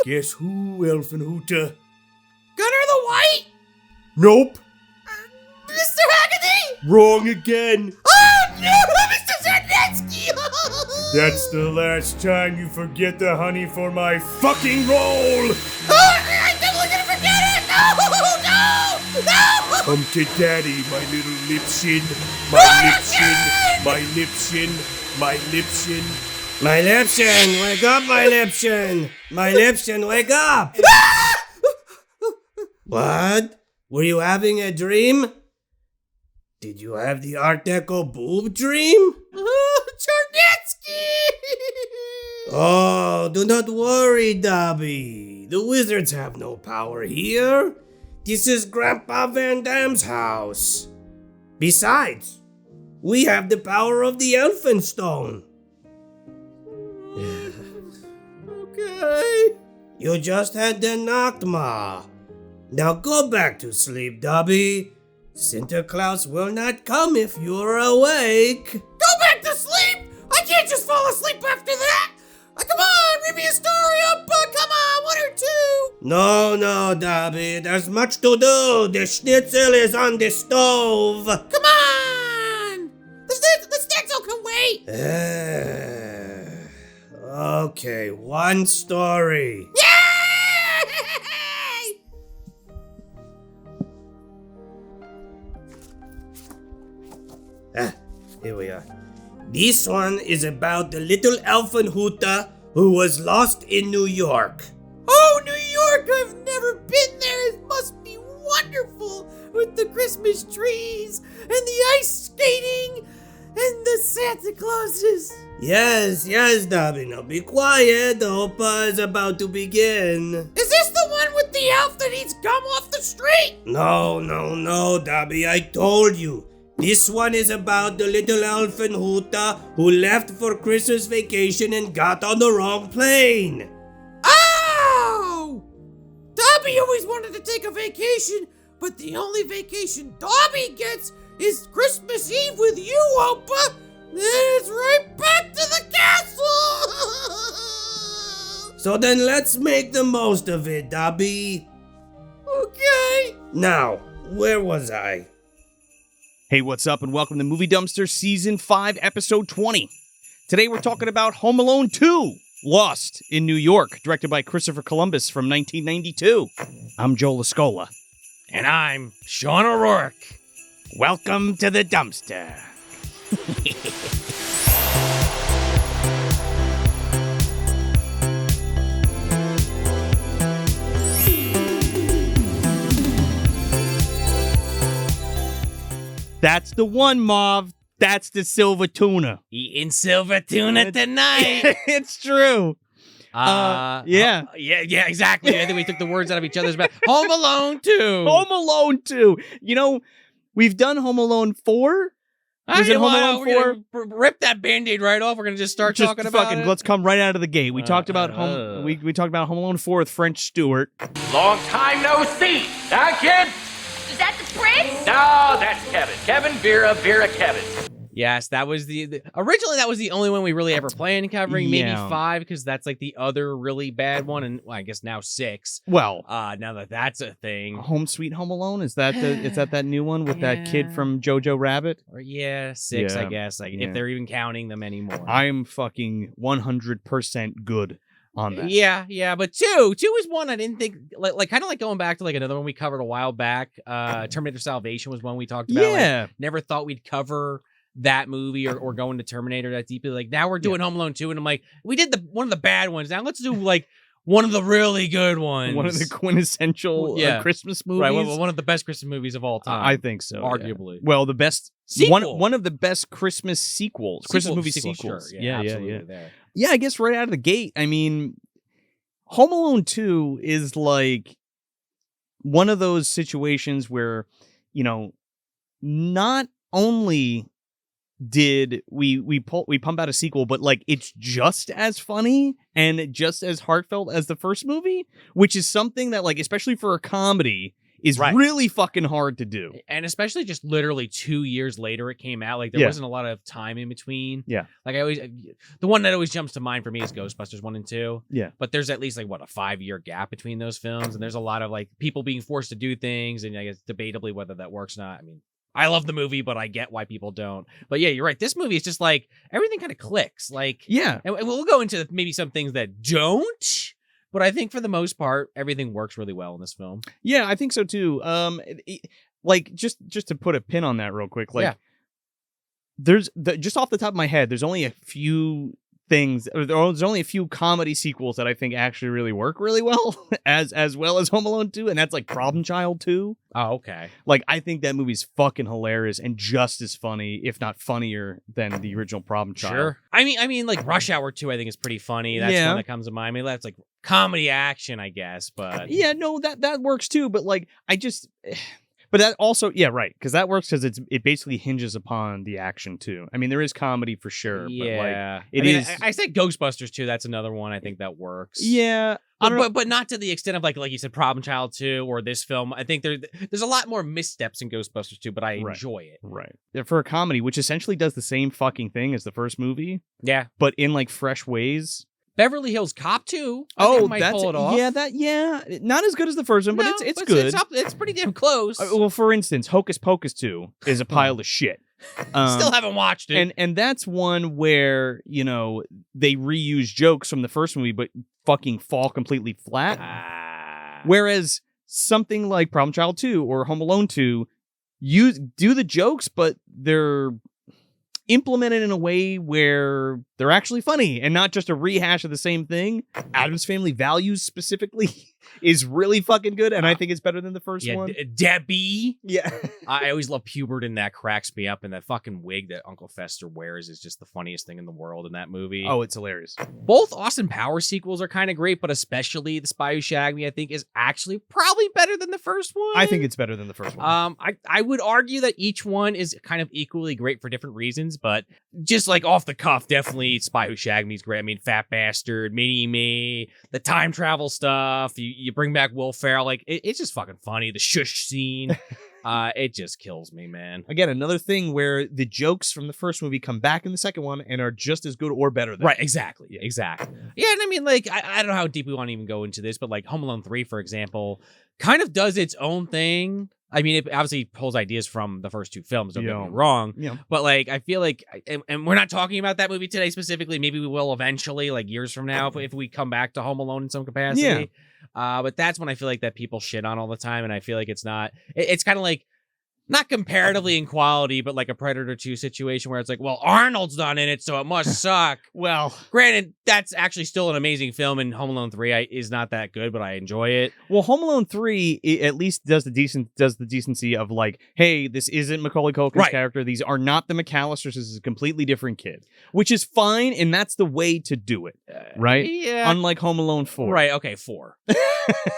Guess who, Elfin Hooter? Gunner the White? Nope. Mr. Haggerty? Wrong again. Oh no, Mr. Zernetsky! That's the last time you forget the honey for my fucking roll. Oh, I'm definitely gonna forget it! No! No! No! Come to daddy, my little lipsin. My lipsin. My lipsin. My lipsin. My Lipson, wake up, my Lipson! My Lipson, wake up! What? Were you having a dream? Did you have the Art Deco boob dream? Chernetsky! Oh, do not worry, Dobby. The wizards have no power here. This is Grandpa Van Dam's house. Besides, we have the power of the Elfenstone. Okay. You just had the Nachtma. Now go back to sleep, Dobby. Santa Claus will not come if you're awake. Go back to sleep? I can't just fall asleep after that. Come on, read me a story up. Come on, one or two. No, Dobby. There's much to do. The schnitzel is on the stove. Come on. The schnitzel can wait. Okay, one story. Yay! Here we are. This one is about the little elfin Hooter who was lost in New York. Oh, New York! I've never been there. It must be wonderful with the Christmas trees and the ice skating and the Santa Clauses. Yes, Dobby. Now be quiet. The opera is about to begin. Is this the one with the elf that eats gum off the street? No, Dobby. I told you. This one is about the little elfin Hooter who left for Christmas vacation and got on the wrong plane. Oh! Dobby always wanted to take a vacation, but the only vacation Dobby gets is Christmas Eve with you, Opa. Then it's right back to the castle! So then let's make the most of it, Dobby. Okay. Now, where was I? Hey, what's up, and welcome to Movie Dumpster Season 5, Episode 20. Today we're talking about Home Alone 2, Lost in New York, directed by Christopher Columbus from 1992. I'm Joe Lascola. And I'm Sean O'Rourke. Welcome to the dumpster. That's the one, Marv. That's the silver tuna. Eating silver tuna tonight. It's true. Yeah, exactly. I think we took the words out of each other's mouth. Home Alone 2. Home Alone 2. You know, we've done Home Alone 4. Was it Home Alone 4? Rip that Band-Aid right off. We're gonna just start talking about it. Let's come right out of the gate. We talked about we talked about Home Alone 4 with French Stewart. Long time no see. Huh, kid? Is that the prince? No, that's Kevin. Kevin, Vera, Kevin. Yes, that was originally that was the only one we really ever planned covering. Maybe 5 because that's like the other really bad one, and well, I guess now 6. Well, now that that's a thing. Home Sweet Home Alone, is that that new one with that kid from Jojo Rabbit? Or 6, I guess. If they're even counting them anymore. I'm fucking 100% good on that. Yeah, but 2 is one I didn't think like kind of like going back to like another one we covered a while back. Terminator Salvation was one we talked about. Yeah, never thought we'd cover that movie or going to Terminator that deeply. Like now we're doing Home Alone 2, and I'm like, we did one of the bad ones. Now let's do like one of the really good ones. One of the quintessential Christmas movies. Right, one of the best Christmas movies of all time. I think so. Arguably. Yeah. Well, the best one of the best Christmas sequels. Christmas movie sequels. Sure. Yeah. There. Yeah, I guess right out of the gate, I mean, Home Alone 2 is like one of those situations where, not only did we pump out a sequel, but like it's just as funny and just as heartfelt as the first movie, which is something that, like, especially for a comedy, is really fucking hard to do. And especially just literally 2 years later it came out. Like there wasn't a lot of time in between. Yeah. Like the one that always jumps to mind for me is Ghostbusters 1 and 2. Yeah. But there's at least like a 5-year gap between those films, and there's a lot of like people being forced to do things, and I guess debatably whether that works or not. I mean, I love the movie, but I get why people don't. But yeah, you're right. This movie is just like everything kind of clicks. Like, and we'll go into maybe some things that don't, but I think for the most part, everything works really well in this film. Yeah, I think so too. Like just to put a pin on that real quick, like there's just off the top of my head, there's only a few things, or there's only a few comedy sequels that I think actually really work really well, as well as Home Alone 2, and that's like Problem Child 2. Oh, okay. Like, I think that movie's fucking hilarious and just as funny, if not funnier, than the original Problem Child. Sure. I mean, like Rush Hour 2, I think is pretty funny. That's one that comes to mind. I mean, that's like comedy action, I guess, but yeah, no, that works too. But like, but that also, right, because that works because it basically hinges upon the action too. I mean, there is comedy for sure. Yeah, but like, I said Ghostbusters 2. That's another one I think that works. Yeah, but not to the extent of like you said, Problem Child 2 or this film. I think there's a lot more missteps in Ghostbusters 2, but I enjoy it. Right. For a comedy, which essentially does the same fucking thing as the first movie. Yeah, but in like fresh ways. Beverly Hills Cop 2. That's pull it off. Not as good as the first one, but it's good. It's pretty damn close. Well, for instance, Hocus Pocus 2 is a pile of shit. Still haven't watched it. And that's one where, they reuse jokes from the first movie, but fucking fall completely flat. Whereas something like Problem Child 2 or Home Alone 2, you do the jokes, but they're implemented in a way where they're actually funny and not just a rehash of the same thing. Addams Family Values specifically is really fucking good, and I think it's better than the first one. Debbie. Yeah. I always love Pubert, and that cracks me up, and that fucking wig that Uncle Fester wears is just the funniest thing in the world in that movie. Oh, it's hilarious. Both Austin Powers sequels are kind of great, but especially The Spy Who Shagged Me, I think, is actually probably better than the first one. I think it's better than the first one. I would argue that each one is kind of equally great for different reasons, but just like off the cuff, definitely Spy Who Shagged Me is great. I mean, Fat Bastard, Mini-Me, the time travel stuff, you bring back Will Ferrell, like it's just fucking funny. The shush scene, it just kills me, man. Again, another thing where the jokes from the first movie come back in the second one and are just as good or better than right, exactly. Yeah, and I mean, like, I don't know how deep we want to even go into this, but like Home Alone 3, for example, kind of does its own thing. I mean, it obviously pulls ideas from the first two films, don't get me wrong. Yeah. But, like, I feel like, and we're not talking about that movie today specifically. Maybe we will eventually, like, years from now, if we come back to Home Alone in some capacity. Yeah. But that's when I feel like that people shit on all the time, and I feel like it's not... It's kind of like, not comparatively in quality, but like a Predator 2 situation where it's like, well, Arnold's not in it, so it must suck. Well, granted, that's actually still an amazing film, and Home Alone 3 is not that good, but I enjoy it. Well, Home Alone 3 at least does the decency of like, hey, this isn't Macaulay Culkin's character. These are not the McCallisters. This is a completely different kid, which is fine, and that's the way to do it, right? Yeah. Unlike Home Alone 4. Right, okay, 4.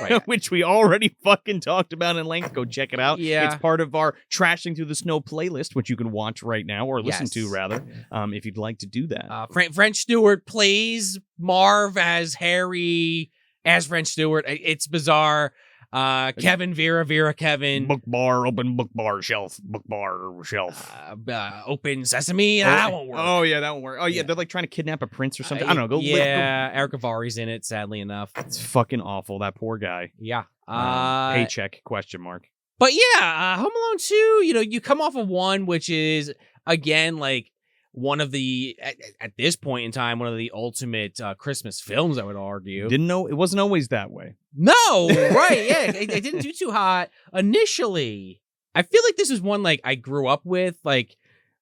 Right. Which we already fucking talked about in length. Go check it out. Yeah. It's part of our Trashing Through the Snow playlist, which you can watch right now, or listen to, rather, if you'd like to do that. French Stewart plays Marv as Harry, as French Stewart. It's bizarre. Kevin, Vera, Kevin. Book bar, open book bar, shelf, book bar, shelf. Open sesame. That won't work. Oh, yeah, that won't work. Oh, yeah, they're like trying to kidnap a prince or something. I don't know. Eric Avari's in it, sadly enough. It's fucking awful, that poor guy. Yeah. Paycheck, question mark. But yeah, Home Alone 2, you come off of 1, which is, again, like, one of the, at this point in time, one of the ultimate Christmas films, I would argue. Didn't know, it wasn't always that way. No, right, yeah, it didn't do too hot initially. I feel like this is one, like, I grew up with, like,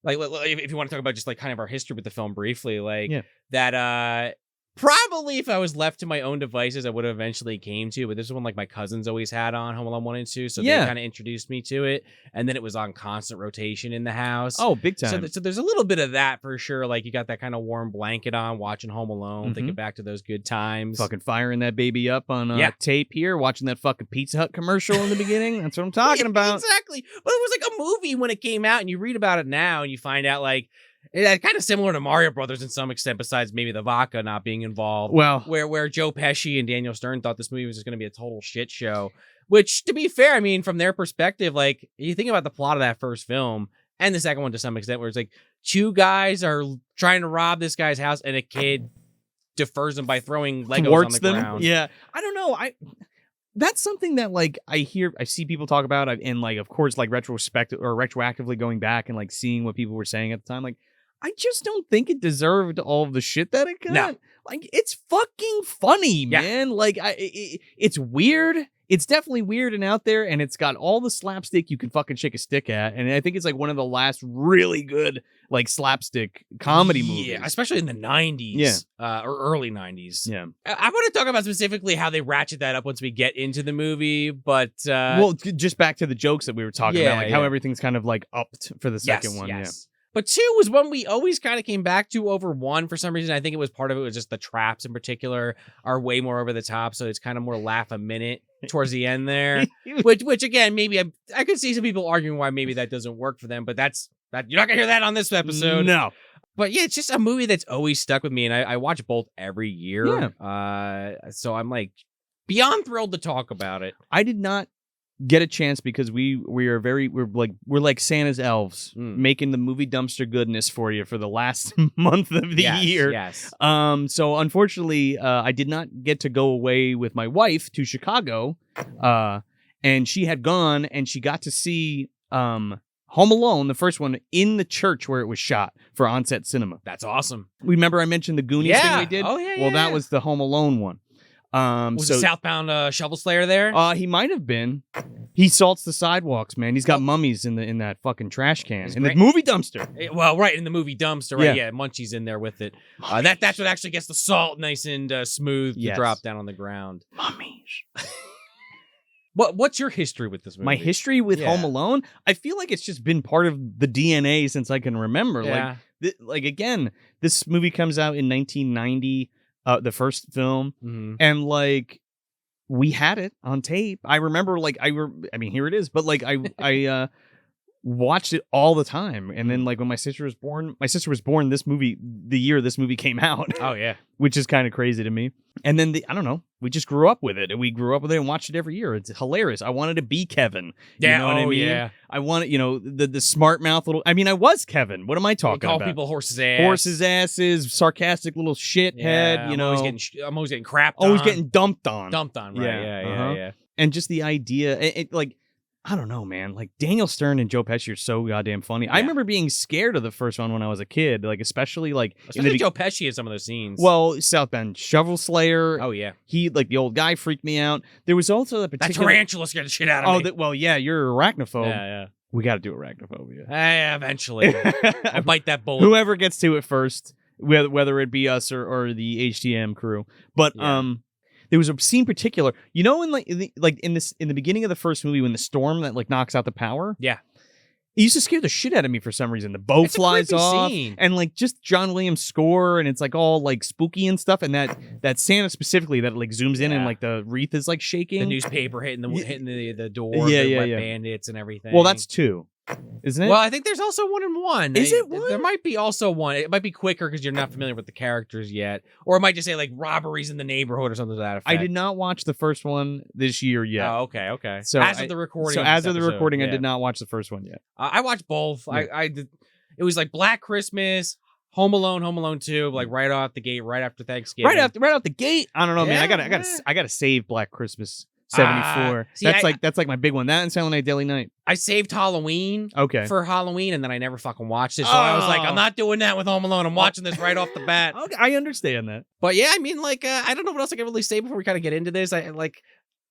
like if you want to talk about just like kind of our history with the film briefly, like Yeah. that probably if I was left to my own devices, I would have eventually came to, but this is one like my cousins always had on Home Alone 1 and 2, so Yeah. they kind of introduced me to it, and then it was on constant rotation in the house. Oh, big So, time. so there's a little bit of that for sure. Like you got that kind of warm blanket on, watching Home Alone, thinking back to those good times. Fucking firing that baby up on Yeah. tape here, watching that fucking Pizza Hut commercial in the beginning. That's what I'm talking about. Exactly. But it was like a movie when it came out, and you read about it now, and you find out like it's kind of similar to Mario Brothers in some extent, besides maybe the vodka not being involved. Well, Where Joe Pesci and Daniel Stern thought this movie was just going to be a total shit show. Which, to be fair, I mean, from their perspective, like you think about the plot of that first film and the second one to some extent, where it's like two guys are trying to rob this guy's house, and a kid defers them by throwing Legos on thwarts the them. ground. Yeah, I don't know. That's something that like I see people talk about, and like of course like retroactively going back and like seeing what people were saying at the time. Like I just don't think it deserved all of the shit that it got. No. Like it's fucking funny, Yeah. man. Like it's weird. It's definitely weird and out there, and it's got all the slapstick you can fucking shake a stick at. And I think it's like one of the last really good like slapstick comedy movies. Yeah, especially in the 90s. Yeah. Or early 90s. Yeah. I want to talk about specifically how they ratchet that up once we get into the movie, but Well, just back to the jokes that we were talking yeah, about, like how yeah. everything's kind of like upped for the second one. Yes. But 2 was one we always kind of came back to over 1 for some reason. I think it was part of it was just the traps in particular are way more over the top, so it's kind of more laugh a minute towards the end there. which again, maybe I could see some people arguing why maybe that doesn't work for them, but that's you're not gonna hear that on this episode. No. But yeah, it's just a movie that's always stuck with me, and I watch both every year. Yeah. So I'm like beyond thrilled to talk about it. I did not get a chance because we're like Santa's elves making the movie dumpster goodness for you for the last month of the year. Yes. So unfortunately, I did not get to go away with my wife to Chicago. And she had gone and she got to see Home Alone, the first one, in the church where it was shot for on-set cinema. That's awesome. Remember I mentioned the Goonies thing we did? Oh yeah. Well, that was the Home Alone one. Was the Southbound Shovel Slayer there? He might have been. He salts the sidewalks, man. He's got mummies in that fucking trash can in the movie dumpster. Well, right in the movie dumpster, right? Yeah, Munchie's in there with it. That's what actually gets the salt nice and smooth to drop down on the ground. Mummies. What's your history with this movie? My history with Home Alone? I feel like it's just been part of the DNA since I can remember. Yeah. Like again, this movie comes out in 1990. The first film, and like we had it on tape. I remember, like I mean, here it is. But like I watched it all the time, and then like when my sister was born the year this movie came out. Oh yeah, which is kind of crazy to me. And then I don't know, we just grew up with it, and we grew up with it and watched it every year. It's hilarious. I wanted to be Kevin. Yeah, you know what I mean? Yeah. I wanted, the smart mouth little. I mean, I was Kevin. What am I talking call about? People horses' ass, horses' asses, sarcastic little shithead. Yeah, I'm always getting crapped on. Always getting dumped on. Right? Yeah. And just the idea, like. I don't know, man. Like Daniel Stern and Joe Pesci are so goddamn funny. I remember being scared of the first one when I was a kid, like especially Joe Pesci in some of those scenes. Well, Southbound Shovel Slayer. Oh yeah, he like the old guy freaked me out. There was also that particular tarantula scared the shit out of me. Well, yeah, you're arachnophobe. Yeah. We got to do arachnophobia. Eventually, I'll bite that bullet. Whoever gets to it first, whether it be us or the HTM crew, but there was a scene in particular, in the beginning of the first movie when the storm that like knocks out the power. Yeah. It used to scare the shit out of me for some reason. The bow flies off, and like just John Williams' score, and it's like all like spooky and stuff. And that Santa specifically that like zooms in and like the wreath is like shaking. The newspaper hitting the door. Yeah, wet bandits and everything. Well, that's 2. Isn't it? Well, I think there's also 1 in 1. Is it 1? There might be also 1. It might be quicker because you're not familiar with the characters yet. Or it might just say like robberies in the neighborhood or something to that effect. I did not watch the first one this year yet. Oh, okay. So as of the recording. I did not watch the first one yet. I watched both. Yeah. I did. It was like Black Christmas, Home Alone 2, like right off the gate, right after Thanksgiving. Right out the gate. I don't know, man. I gotta save Black Christmas. 74. That's like my big one. That and Silent Night, Deadly Night. I saved Halloween for Halloween, and then I never fucking watched it. So I was like, I'm not doing that with Home Alone. I'm watching this right off the bat. Okay, I understand that. But yeah, I mean, like, I don't know what else I can really say before we kind of get into this.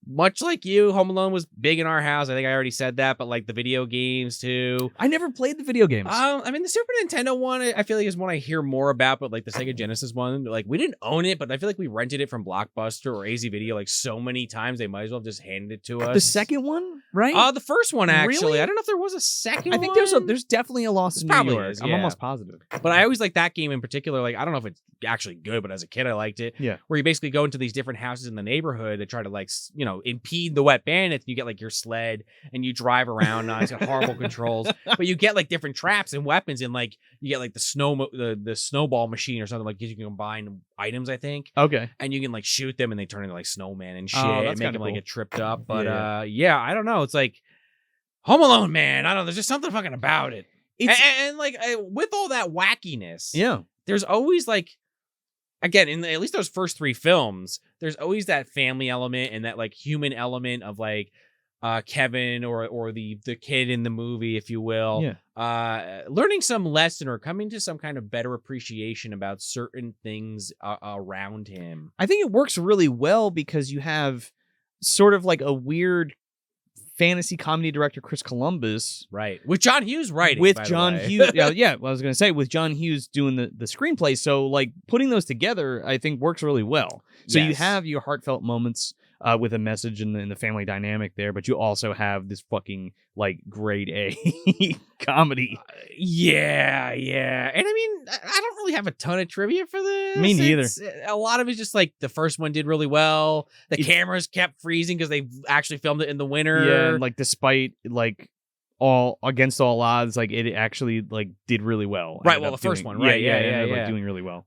much like you, Home Alone was big in our house. I think I already said that, but like the video games too. I never played the video games. I mean, the Super Nintendo one, I feel like is one I hear more about, but like the Sega Genesis one, like we didn't own it, but I feel like we rented it from Blockbuster or AZ Video like so many times they might as well have just handed it to us. The second one, right? The first one actually. Really? I don't know if there was a second. I think one. there's definitely a Lost in New probably York. is, I'm yeah. almost positive. But I always like that game in particular. Like, I don't know if it's actually good, but as a kid, I liked it. Yeah. Where you basically go into these different houses in the neighborhood to try to like, impede the wet bandits. And you get like your sled and you drive around. It's got horrible controls, but you get like different traps and weapons, and like you get like the snowball machine or something, like you can combine items, I think. Okay. And you can like shoot them and they turn into like snowmen and shit that's and make them kinda like cool. get tripped up. But yeah, I don't know. It's like Home Alone, man. I don't know. There's just something fucking about it. And like with all that wackiness, Yeah. there's always like, again, in at least those first 3 films, there's always that family element and that like human element of like Kevin or the kid in the movie, if you will, learning some lesson or coming to some kind of better appreciation about certain things around him. I think it works really well because you have sort of like a weird fantasy comedy director, Chris Columbus, Right. With John Hughes writing. with by the John way. Hughes. Yeah, well, I was going to say with John Hughes doing the screenplay. So like putting those together, I think works really well. So you Yes. have your heartfelt moments with a message in the family dynamic there, but you also have this fucking like grade A comedy. Yeah. And I mean, I don't really have a ton of trivia for this. Me neither. A lot of it's just like the first one did really well. The It's- cameras kept freezing because they actually filmed it in the winter. Yeah, and, like despite like all against all odds, like it actually like did really well. Right, Ended well, up the first doing- one, right, Yeah, yeah, it ended up, yeah. like doing really well.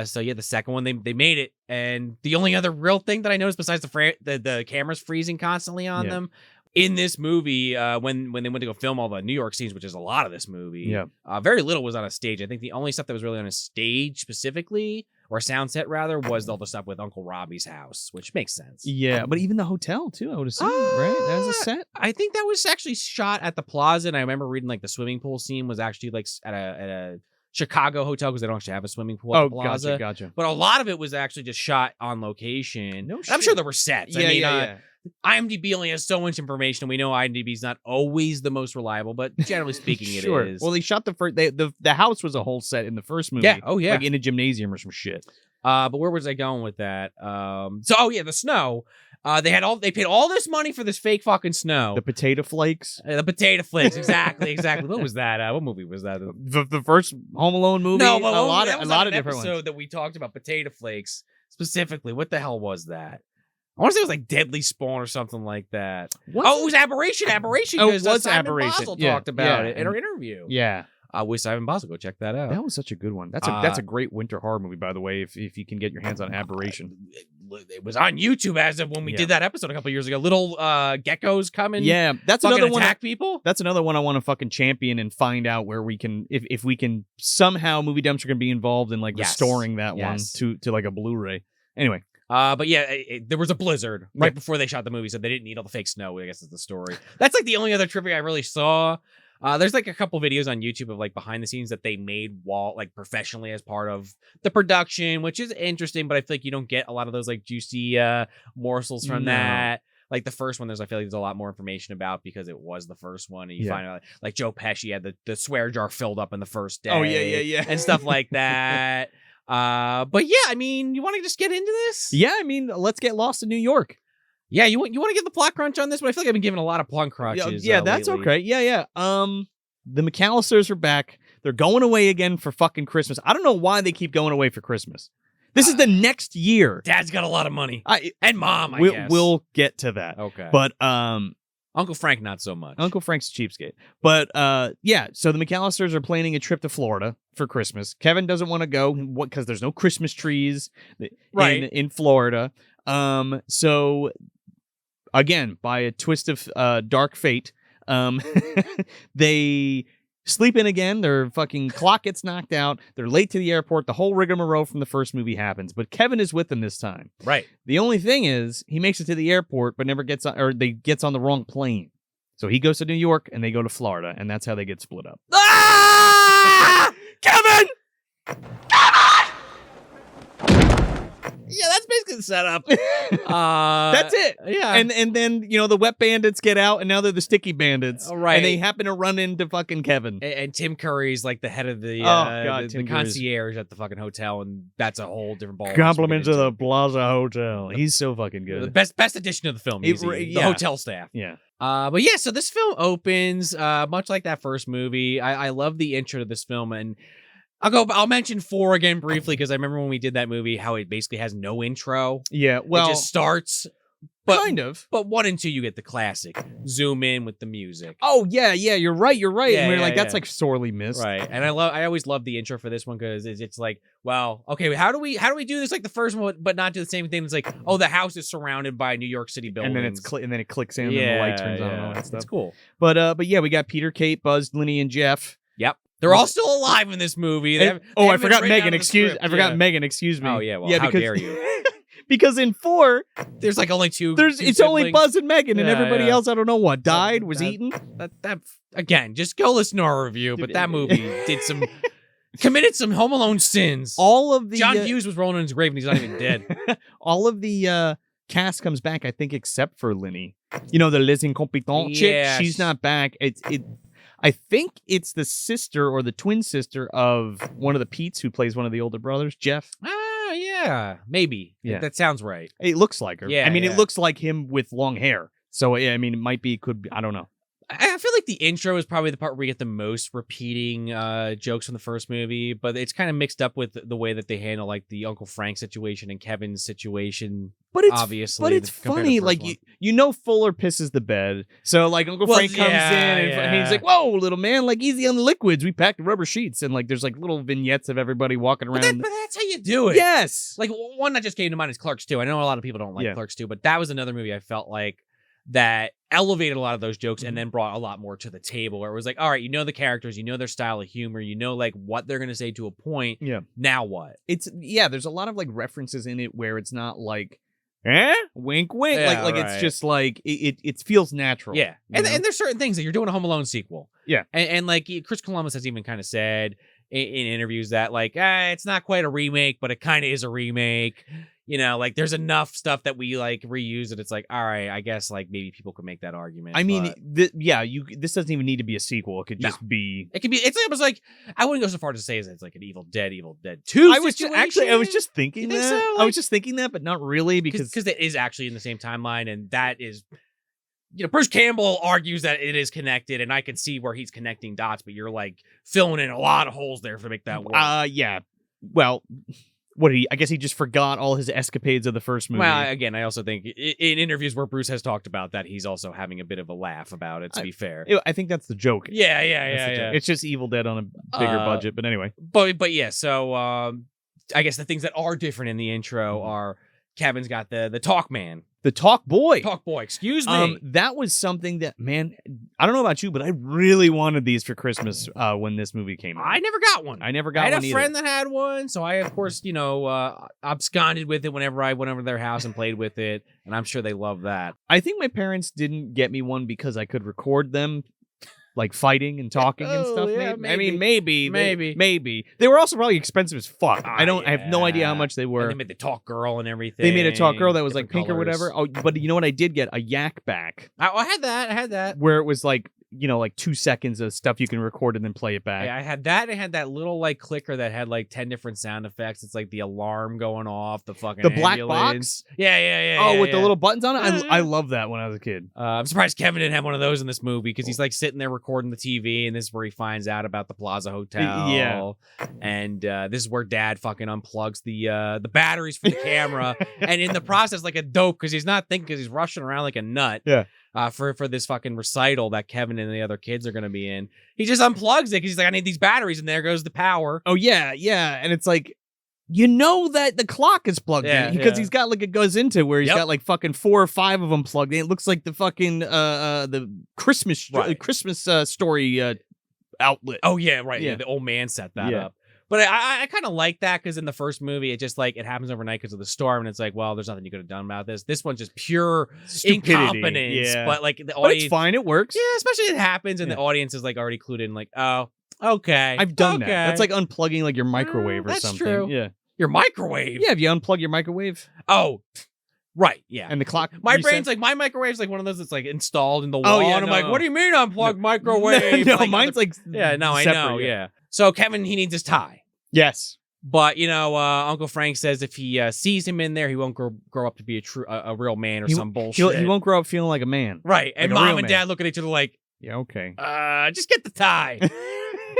So yeah, the second one they made it, and the only other real thing that I noticed besides the cameras freezing constantly on Yeah. them in this movie, when they went to go film all the New York scenes, which is a lot of this movie, Yeah. very little was on a stage. I think the only stuff that was really on a stage specifically, or a sound set rather, was all the stuff with Uncle Robbie's house, which makes sense. Yeah, but even the hotel too, I would assume, right? That was a set. I think that was actually shot at the Plaza, and I remember reading like the swimming pool scene was actually like at a Chicago hotel because they don't actually have a swimming pool at the Plaza. Gotcha. But a lot of it was actually just shot on location. No And I'm sure shit. there were sets. Yeah, I mean, yeah. IMDb only has so much information, and we know IMDb's not always the most reliable, but generally speaking, it Sure. is. Well, they shot the first. The house was a whole set in the first movie. Yeah. Oh, yeah. Like in a gymnasium or some shit. But where was I going with that? The snow. They paid all this money for this fake fucking snow. The potato flakes. The potato flakes, exactly. What was that? What movie was that? The first Home Alone movie. No, but a lot that of was a lot on of an different episode ones. that we talked about potato flakes specifically. What the hell was that? I want to say it was like Deadly Spawn or something like that. Was Oh, it was Aberration. Aberration. Oh, it Because was Simon Aberration. Basel Yeah, talked about yeah, it in our and- interview. Yeah, With Simon Basel. Go check that out. that was such a good one. That's a great winter horror movie, by the way. If you can get your hands on Aberration. It was on YouTube as of when we Yeah. did that episode a couple years ago. Little geckos come and Yeah, that's fucking another one. attack people. That's another one I want to fucking champion and find out where we can, if we can somehow Movie Dumpster can be involved in like Yes. restoring that Yes. one to like a Blu-ray. Anyway, But yeah, there was a blizzard right before they shot the movie, so they didn't need all the fake snow. I guess is the story. That's like the only other trivia I really saw. There's like a couple videos on YouTube of like behind the scenes that they made professionally as part of the production, which is interesting. But I feel like you don't get a lot of those like juicy morsels from No. that. Like the first one, I feel like there's a lot more information about because it was the first one, and you find out like Joe Pesci had the swear jar filled up in the first day. Oh, yeah. and stuff like that. But yeah, I mean, you want to just get into this? yeah, I mean, let's get lost in New York. Yeah, you want to give the plot crunch on this? But I feel like I've been giving a lot of plot crunches. Yeah, that's lately. okay. Yeah. The McCallisters are back. They're going away again for fucking Christmas. I don't know why they keep going away for Christmas. This is the next year. Dad's got a lot of money, and Mom, I guess. We'll get to that. Okay, But Uncle Frank, not so much. Uncle Frank's a cheapskate. But yeah, so the McCallisters are planning a trip to Florida for Christmas. Kevin doesn't want to go because there's no Christmas trees in Florida. So again, by a twist of dark fate, they sleep in again. Their fucking clock gets knocked out. They're late to the airport. The whole rigmarole from the first movie happens. But Kevin is with them this time. Right. The only thing is he makes it to the airport, but never gets on, or they gets on the wrong plane. So he goes to New York and they go to Florida, and that's how they get split up. Ah! Kevin! Yeah, that's basically the setup. That's it. Yeah. And then, the wet bandits get out, and now they're the sticky bandits. Oh, right. And they happen to run into fucking Kevin. And Tim Curry's like the head of the God, the Tim Curry's- concierge at the fucking hotel, and that's a whole different ball. Compliments of the Plaza Hotel. He's so fucking the good. best addition of the film. Easy. The yeah. hotel staff. Yeah. But yeah, so this film opens much like that first movie. I love the intro to this film, and I'll mention 4 again briefly because I remember when we did that movie how it basically has no intro. Yeah, well, it just starts. But, kind of. But 1 and 2, you get the classic zoom in with the music. Oh yeah, you're right. Yeah, and we're yeah, like, that's yeah. like sorely missed. Right. And I always love the intro for this one because it's like, well, okay, how do we do this like the first one, but not do the same thing? It's like, oh, the house is surrounded by New York City buildings. And then it clicks in and the light turns on and all that stuff. It's cool. But yeah, we got Peter, Kate, Buzz, Lenny, and Jeff. Yep. They're all still alive in this movie. I forgot Megan. Megan. Excuse me. Oh yeah. Well, how dare you? Because in 4, there's like only 2. it's only Buzz and Megan, and Yeah, everybody yeah. else, I don't know what, died, was eaten. That again, just go listen to our review. But that movie committed some Home Alone sins. All of the John Hughes was rolling in his grave, and he's not even dead. all of the cast comes back, I think, except for Lenny. The Les Incompetents chick. Yeah, She's not back. I think it's the sister or the twin sister of one of the Petes who plays one of the older brothers, Jeff. Yeah, maybe. Yeah. That sounds right. It looks like her. Yeah, I mean, yeah. it looks like him with long hair. So, yeah, I mean, it could be, I don't know. I feel like the intro is probably the part where we get the most repeating jokes from the first movie, but it's kind of mixed up with the way that they handle like the Uncle Frank situation and Kevin's situation. But it's obviously, but it's compared to funny. the Like first Fuller pisses the bed. So like Uncle Frank comes in and he's like, "Whoa, little man, like easy on the liquids. We packed rubber sheets." And like there's like little vignettes of everybody walking around. But that's how you do it. Yes. Like one that just came to mind is Clerks 2. I know a lot of people don't like Clerks 2, but that was another movie I felt like that elevated a lot of those jokes and then brought a lot more to the table where it was like, all right, the characters, their style of humor, like what they're going to say to a point. Yeah. Now what? There's a lot of like references in it where it's not like, wink, wink. Yeah, like right. it's just like, it feels natural. Yeah. And there's certain things that you're doing a Home Alone sequel. Yeah. And like Chris Columbus has even kind of said in interviews that like, it's not quite a remake, but it kind of is a remake. Like there's enough stuff that we like reuse that it's like, all right, I guess like maybe people could make that argument. I mean, this doesn't even need to be a sequel. It could just be. It could be. It's almost like I wouldn't go so far to say it's like an Evil Dead 2. I was just thinking that. So? I was just thinking that, but not really because it is actually in the same timeline, and that is. Bruce Campbell argues that it is connected, and I can see where he's connecting dots, but you're like filling in a lot of holes there to make that work. Yeah. Well. I guess he just forgot all his escapades of the first movie. Well, again, I also think in interviews where Bruce has talked about that, he's also having a bit of a laugh about it, to be fair. I think that's the joke. Yeah. It's just Evil Dead on a bigger budget, but anyway. But yeah, so I guess the things that are different in the intro are Kevin's got the talk man. The talk boy. Talk boy, excuse me. That was something that, man, I don't know about you, but I really wanted these for Christmas when this movie came out. I never got one. I had a friend that had one, so I, of course, absconded with it whenever I went over to their house and played with it, and I'm sure they love that. I think my parents didn't get me one because I could record them like fighting and talking and stuff. Yeah, maybe. I mean, maybe. Maybe. They were also probably expensive as fuck. I have no idea how much they were. And they made the talk girl and everything. They made a talk girl that was like pink colors. or whatever. Oh, but you know what I did get? A yak back. I had that. Where it was like, like 2 seconds of stuff you can record and then play it back. Yeah, I had that. I had that little like clicker that had like 10 different sound effects. It's like the alarm going off, the fucking black ambulance. box. Yeah. Oh, with the little buttons on it. I love that when I was a kid. I'm surprised Kevin didn't have one of those in this movie because he's like sitting there recording the TV, and this is where he finds out about the Plaza Hotel. Yeah, and this is where Dad fucking unplugs the batteries for the camera, and in the process, like a dope, because he's not thinking, because he's rushing around like a nut. Yeah. For this fucking recital that Kevin and the other kids are going to be in. He just unplugs it because he's like, I need these batteries, and there goes the power. Oh, yeah. And it's like, that the clock is plugged in because he's got like, it goes into where he's got like fucking 4 or 5 of them plugged in. It looks like the fucking, the Christmas story outlet. Oh, yeah, right. Yeah. The old man set that up. But I kind of like that because in the first movie, it just like it happens overnight because of the storm, and it's like, well, there's nothing you could have done about this. This one's just pure stupidity. Incompetence. Yeah. But like the But audience, it's fine. It works. Yeah, especially it happens, and the audience is like already clued in. Like, oh, okay, I've done that. That's like unplugging like your microwave or that's something. True. Yeah. Your microwave? Yeah, if you unplug your microwave. Oh, right. Yeah. And the clock. My resets. brain's like, my microwave's like one of those that's like installed in the Oh, wall. yeah, and I'm no, like, what do you mean unplug microwave? No, Like, mine's like. yeah, no, I separate, know. Yeah. So Kevin, he needs his tie. Yes. But, Uncle Frank says if he sees him in there, he won't grow up to be a real man or some bullshit. He won't grow up feeling like a man. Right. And Like a real mom and man. dad look at each other like, Yeah, okay. just get the tie.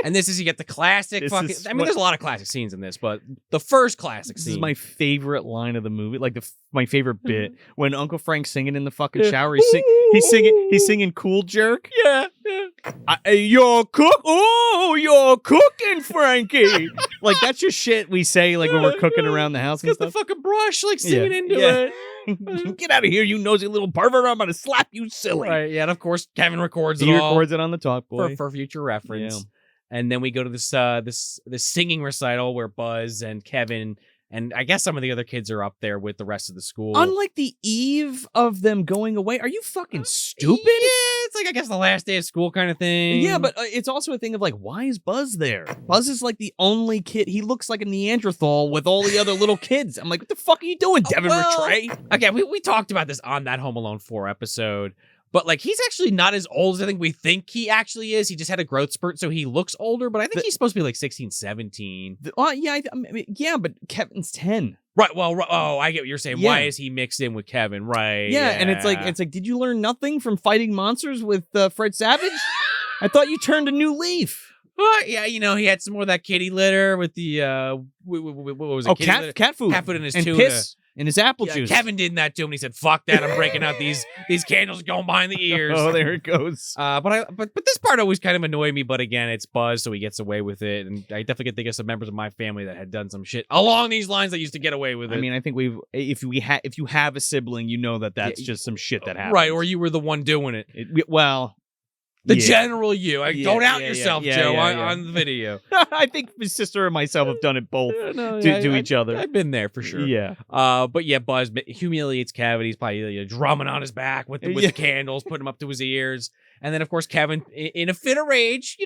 And this is, you get the classic This fucking, is I mean, what- there's a lot of classic scenes in this, but the first classic This scene. is my favorite line of the movie, like my favorite bit when Uncle Frank's singing in the fucking Yeah. shower. He's singing "Cool Jerk." Yeah. You're cook. Oh, you're cooking, Frankie. Like that's just shit we say like when we're cooking around the house and Because the stuff. fucking brush, like, singing into Yeah. it. Get out of here, you nosy little pervert! I'm gonna slap you silly. Right, yeah, and of course Kevin records He it all records it on the Talkboy. for future reference. Yeah. And then we go to this singing recital where Buzz and Kevin and I guess some of the other kids are up there with the rest of the school. Unlike the eve of them going away, are you fucking stupid? Yeah, it's like I guess the last day of school kind of thing. Yeah, but it's also a thing of like, why is Buzz there? Buzz is like the only kid. He looks like a Neanderthal with all the other little kids. I'm like, what the fuck are you doing, Devin Rattray? Okay, we talked about this on that Home Alone 4 episode. But, like, he's actually not as old as I think we think he actually is. He just had a growth spurt, so he looks older. But I think he's supposed to be, like, 16, 17. Yeah, but Kevin's 10. Right, well, I get what you're saying. Yeah. Why is he mixed in with Kevin? Right. Yeah, and it's like, did you learn nothing from fighting monsters with Fred Savage? I thought you turned a new leaf. Yeah, he had some more of that kitty litter with the, what was it? Kitty litter? Cat food. Cat food in his and tuna. piss in his apple Yeah, juice. Kevin did that to him, and he said, "Fuck that! I'm breaking out these candles going behind the ears." Oh, there it goes. But this part always kind of annoyed me. But again, it's Buzz, so he gets away with it, and I definitely can think of some members of my family that had done some shit along these lines that used to get away with it. I mean, I think if you have a sibling, you know that's just some shit that happens. Right, or you were the one doing it. The General you. Don't out yourself, Joe, yeah. on the video. I think my sister and myself have done it both to each other. I've been there for sure. Yeah. But yeah, Buzz humiliates Kevin. He's probably drumming on his back with the candles, putting them up to his ears. And then, of course, Kevin, in a fit of rage,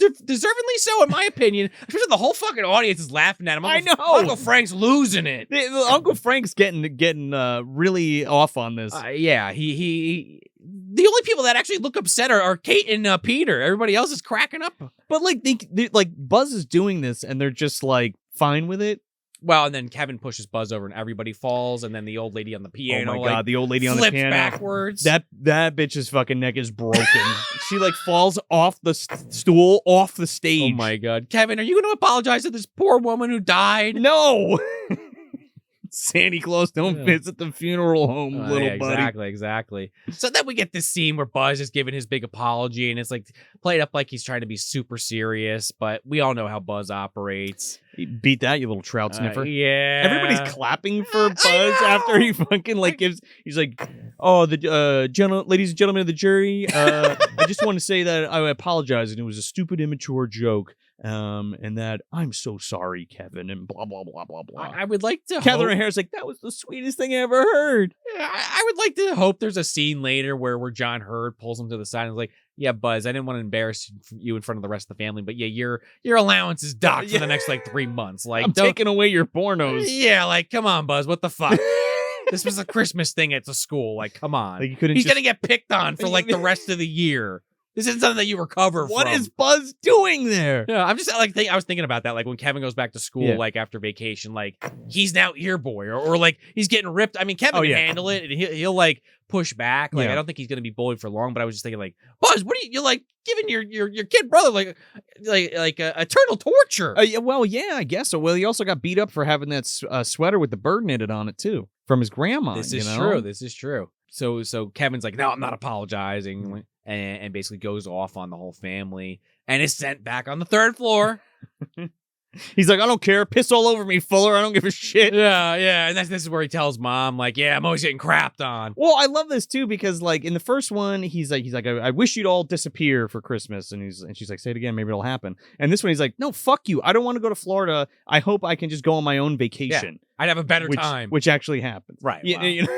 deservingly so, in my opinion. Especially the whole fucking audience is laughing at him. I know. Uncle Frank's losing it. Uncle Frank's getting really off on this. Yeah, he the only people that actually look upset are Kate and Peter. Everybody else is cracking up. But like Buzz is doing this, and they're just like fine with it. Well, and then Kevin pushes Buzz over, and everybody falls, and then the old lady on the piano. Oh my god, the old lady on the flips piano backwards. That bitch's fucking neck is broken. She like falls off the stool, off the stage. Oh my god, Kevin, are you going to apologize to this poor woman who died? No. Santa Claus don't visit the funeral home, little buddy. Exactly. So then we get this scene where Buzz is giving his big apology, and it's like played up like he's trying to be super serious, but we all know how Buzz operates. He beat that, you little trout sniffer. Yeah. Everybody's clapping for Buzz after he fucking he's like, oh, the ladies and gentlemen of the jury, I just want to say that I apologize, and it was a stupid, immature joke. And that I'm so sorry, Kevin, and blah blah blah blah blah. I would like to. Catherine Harris like that was the sweetest thing I ever heard. I would like to hope there's a scene later where John Hurd pulls him to the side and is like, "Yeah, Buzz, I didn't want to embarrass you in front of the rest of the family, but yeah, your allowance is docked for the next 3 months. Like, I'm taking away your pornos. Yeah, like, come on, Buzz, what the fuck." This was a Christmas thing at the school. Like, come on. Like, he's gonna get picked on for the rest of the year. This isn't something that you recover from. What is Buzz doing there? Yeah, I'm just I was thinking about that. Like when Kevin goes back to school, like after vacation, like he's now ear boy, or like he's getting ripped. I mean, Kevin can handle it, and he'll like push back. Like I don't think he's gonna be bullied for long. But I was just thinking, like, Buzz, what are you're like giving your kid brother like eternal torture? I guess so. Well, he also got beat up for having that sweater with the bird knitted on it too from his grandma. This is true. This is true. So Kevin's like, no, I'm not apologizing. And basically goes off on the whole family and is sent back on the 3rd floor. He's like, I don't care. Piss all over me, Fuller. I don't give a shit. Yeah. And this is where he tells Mom, like, yeah, I'm always getting crapped on. Well, I love this, too, because, like, in the first one, he's like, I wish you'd all disappear for Christmas. And she's like, say it again. Maybe it'll happen. And this one, he's like, no, fuck you. I don't want to go to Florida. I hope I can just go on my own vacation. Yeah, I'd have a better time. Which actually happens. Right. You know?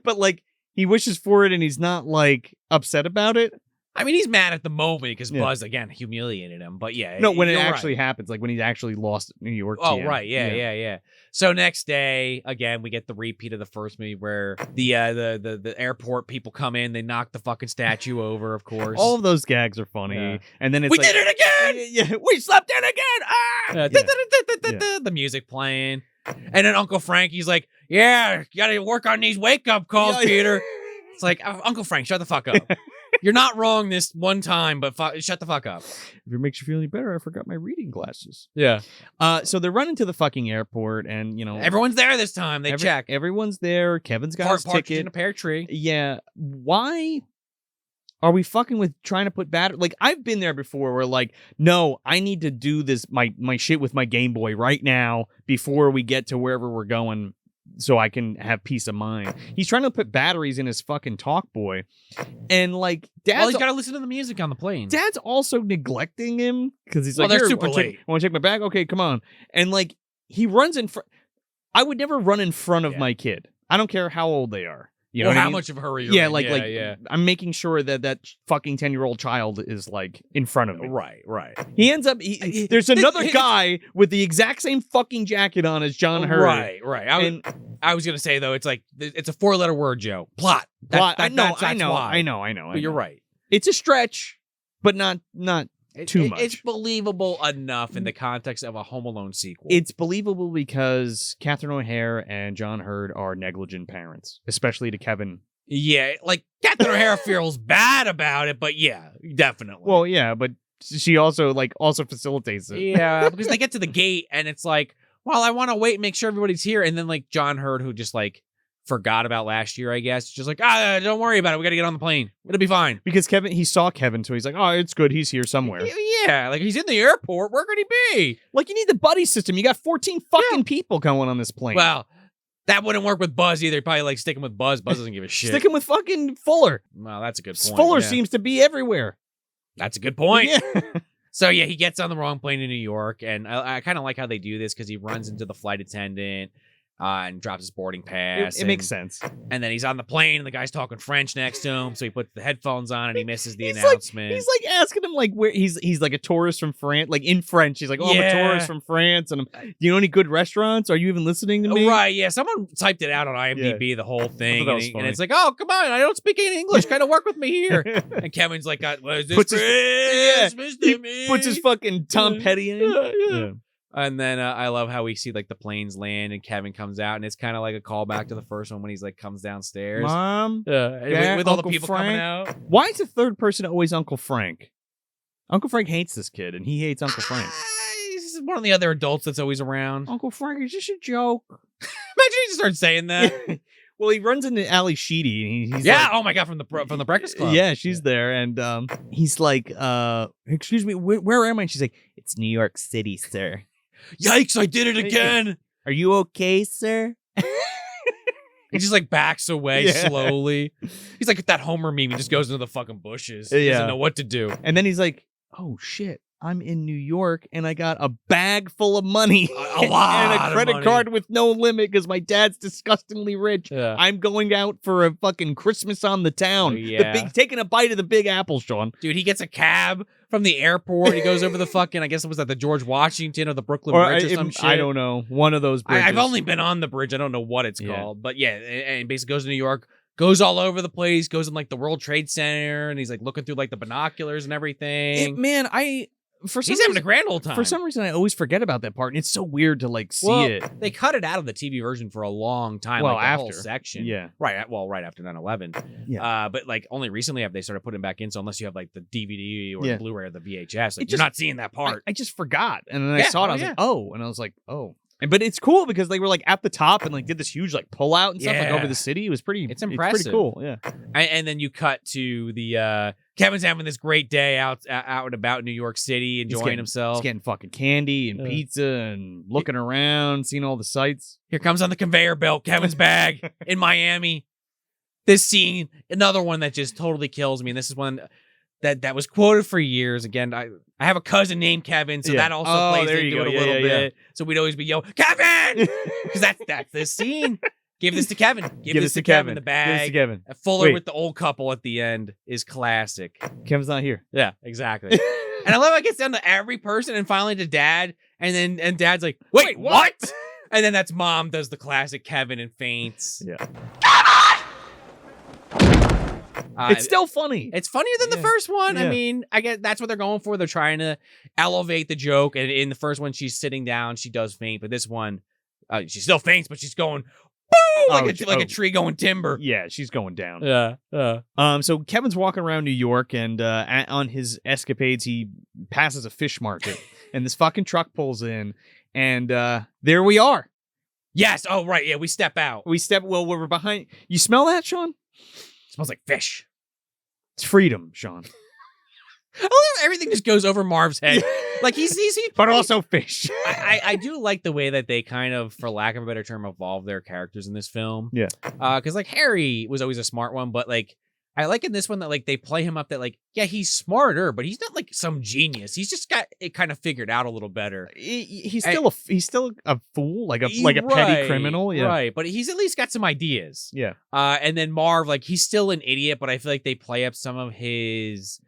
But, like, he wishes for it and he's not, like, upset about it. I mean, he's mad at the moment because Yeah. Buzz, again, humiliated him. But yeah. No, when it you're actually right. happens, like when he's actually lost New York. Oh, TM. right. Yeah. So next day, again, we get the repeat of the first movie where the airport people come in, they knock the fucking statue over, of course. All of those gags are funny. Yeah. And then it's we like, did it again! Yeah, we slept in again! Ah! Yeah. The music playing. And then Uncle Frankie's like, yeah, you gotta work on these wake-up calls, Yeah. Peter. It's like, Uncle Frank, shut the fuck up. You're not wrong this one time, but shut the fuck up. If it makes you feel any better, I forgot my reading glasses. Yeah. So they're running to the fucking airport, and you know Everyone's there this time. They check. Everyone's there. Kevin's got his Partridge ticket in a pear tree. Yeah. Why are we fucking with trying to put battery? Like, I've been there before where, like, no, I need to do this, my shit with my Game Boy right now before we get to wherever we're going so I can have peace of mind. He's trying to put batteries in his fucking Talkboy. And, like, Well, he's got to listen to the music on the plane. Dad's also neglecting him because he's Well, like, they're "Here, super late. Want to check my bag? Okay, come on." And, like, he runs in front. I would never run in front of my kid. I don't care how old they are. You know or what I how mean? much of a hurry you're Yeah, in. like I'm making sure that fucking 10-year-old child is like in front of me. Right. He ends up. There's another it's- guy with the exact same fucking jacket on as John Hurd. Right. I was gonna say though, it's like it's a 4-letter word, Joe. Plot. Plot. That's I know. why. But you're right. It's a stretch, but not too much. It's believable enough in the context of a Home Alone sequel. It's believable because Catherine O'Hara and John Hurd are negligent parents, especially to Kevin. Yeah, like Catherine O'Hara feels bad about it, but yeah, definitely. Well, yeah, but she also facilitates it. Yeah, because they get to the gate and it's like, well, I want to wait and make sure everybody's here, and then like John Hurd, who just like forgot about last year, I guess, just like, don't worry about it. We got to get on the plane. It'll be fine. Because he saw Kevin, so he's like, oh, it's good. He's here somewhere. Yeah, like he's in the airport. Where could he be? Like, you need the buddy system. You got 14 fucking people going on this plane. Well, that wouldn't work with Buzz either. He'd probably like sticking with Buzz. Buzz doesn't give a shit. Stick him with fucking Fuller. Well, that's a good point. Fuller yeah. seems to be everywhere. That's a good point. Yeah. So yeah, he gets on the wrong plane in New York, and I kind of like how they do this because he runs into the flight attendant and drops his boarding pass. It makes sense. And then he's on the plane, and the guy's talking French next to him, so he puts the headphones on, and he misses the announcement. He's like asking him like where he's like a tourist from France, like in French. He's like, oh, I'm a tourist from France, and do you know any good restaurants? Are you even listening to me? Right? Yeah. Someone typed it out on IMDb, the whole thing, that was and it's like, oh, come on, I don't speak any English. Kind of work with me here. And Kevin's like, what is this? Puts Christmas? puts his fucking Tom Petty in. Yeah. And then I love how we see like the planes land and Kevin comes out, and it's kind of like a callback to the first one when he's like comes downstairs. Mom, with all the Uncle people Frank. coming out. Why is the third person always Uncle Frank? Uncle Frank hates this kid, and he hates Uncle Frank. He's one of the other adults that's always around. Uncle Frank is just a joke. Imagine he just starts saying that. Well, he runs into Ali Sheedy. And he's yeah. like, Oh my god, from the Breakfast Club. Yeah, she's there, and he's like, "Excuse me, where am I?" And she's like, "It's New York City, sir." Yikes! I did it again. Are you okay, sir? He just like backs away slowly. He's like that Homer meme. He just goes into the fucking bushes. He doesn't know what to do. And then he's like, "Oh shit, I'm in New York, and I got a bag full of money, a lot, and a credit card with no limit because my dad's disgustingly rich. Yeah. I'm going out for a fucking Christmas on the town. Yeah. Taking a bite of the Big Apple, Sean. Dude, he gets a cab from the airport. He goes over the fucking, I guess it was at the George Washington or the Brooklyn Bridge or some shit. I don't know. One of those bridges. I've only been on the bridge. I don't know what it's called. But yeah, and basically goes to New York, goes all over the place, goes in like the World Trade Center, and he's like looking through like the binoculars and everything. He's having a grand old time. For some reason, I always forget about that part, and it's so weird to like see it. They cut it out of the TV version for a long time. Well, like the after whole section, yeah, right. Well, right after 9/11. Yeah. But like only recently have they started putting it back in. So unless you have like the DVD or the Blu-ray or the VHS, like, you're not seeing that part. I just forgot, and then I saw it. I was like, oh, and I was like, oh. But it's cool because they were like at the top and like did this huge like pull out and stuff like over the city. It was pretty. It's impressive. It's pretty cool. Yeah. And then you cut to the Kevin's having this great day out and about in New York City, enjoying himself. He's getting fucking candy and pizza and looking around, seeing all the sights. Here comes on the conveyor belt Kevin's bag in Miami. This scene, another one that just totally kills me. And this is one that was quoted for years. Again, I have a cousin named Kevin, so that also plays into it a little bit. So we'd always be, yo, Kevin! Because that's this scene. Give this to Kevin. Give this to Kevin. The bag. Give this to Kevin. Fuller Wait. with the old couple at the end is classic. Kevin's not here. Yeah, exactly. And I love how it gets down to every person and finally to Dad. And Dad's like, wait, what? And then that's Mom does the classic Kevin and faints. Yeah. It's still funny. It's funnier than the first one. Yeah. I mean, I guess that's what they're going for. They're trying to elevate the joke. And in the first one, she's sitting down. She does faint. But this one, she still faints, but she's going, boom, like a tree going timber. Yeah, she's going down. Yeah. So Kevin's walking around New York, and on his escapades, he passes a fish market, and this fucking truck pulls in, and there we are. Yes. Oh, right. Yeah, we step out. Well, we're behind. You smell that, Sean? Smells like fish. It's freedom, Sean. I love how everything just goes over Marv's head. Like he's but also fish. I do like the way that they kind of, for lack of a better term, evolve their characters in this film. Yeah. Because like Harry was always a smart one, but like I like in this one that like they play him up that like, yeah, he's smarter, but he's not like some genius. He's just got it kind of figured out a little better. He's still a fool, like a petty criminal. Yeah. Right. But he's at least got some ideas. Yeah. And then Marv, like he's still an idiot, but I feel like they play up some of his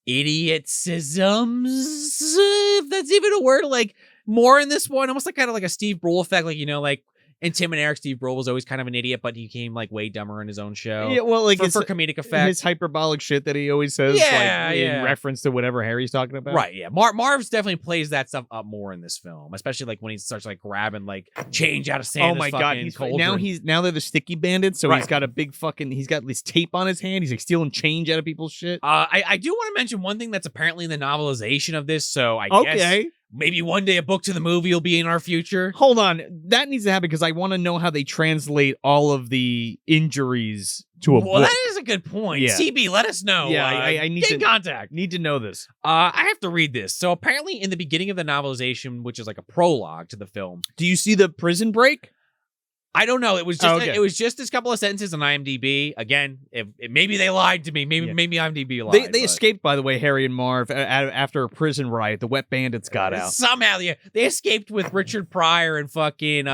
idiotisms, if that's even a word, like more in this one, almost like kind of like a Steve Brule effect, like, you know, like in Tim and Eric, Steve Brule was always kind of an idiot, but he became like way dumber in his own show. Yeah, well, like for comedic effect. His hyperbolic shit that he always says, in reference to whatever Harry's talking about. Right, yeah. Marv's definitely plays that stuff up more in this film, especially like when he starts like grabbing like change out of Santa's fucking cauldron. Now they're the Sticky Bandits, so he's got a big fucking, he's got this tape on his hand. He's like stealing change out of people's shit. I do want to mention one thing that's apparently in the novelization of this, so I guess maybe one day a book to the movie will be in our future. Hold on. That needs to happen because I want to know how they translate all of the injuries to a book. Well, that is a good point. Yeah. CB, let us know. Yeah, I need get in contact. Need to know this. I have to read this. So apparently in the beginning of the novelization, which is like a prologue to the film. Do you see the prison break? I don't know. It was just this couple of sentences on IMDb. Again, maybe they lied to me. Maybe IMDb lied. They escaped, by the way, Harry and Marv, after a prison riot. The Wet Bandits got out. Somehow, they escaped with Richard Pryor and fucking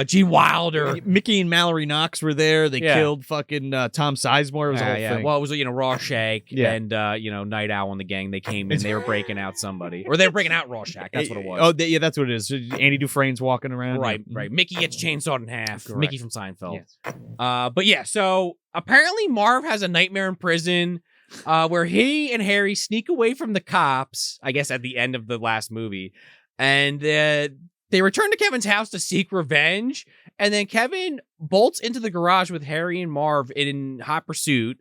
Gene Wilder. Mickey and Mallory Knox were there. They killed fucking Tom Sizemore. It was a whole thing. Well, it was Rorschach and Night Owl and the gang. They came in. They were breaking out somebody, or they were breaking out Rorschach. That's what it was. Oh, yeah, that's what it is. Andy Dufresne's walking around. Right. Mickey gets chainsawed in half. Correct. Mickey from Seinfeld. Yes. But yeah, so apparently Marv has a nightmare in prison where he and Harry sneak away from the cops, I guess at the end of the last movie. And they return to Kevin's house to seek revenge. And then Kevin bolts into the garage with Harry and Marv in hot pursuit.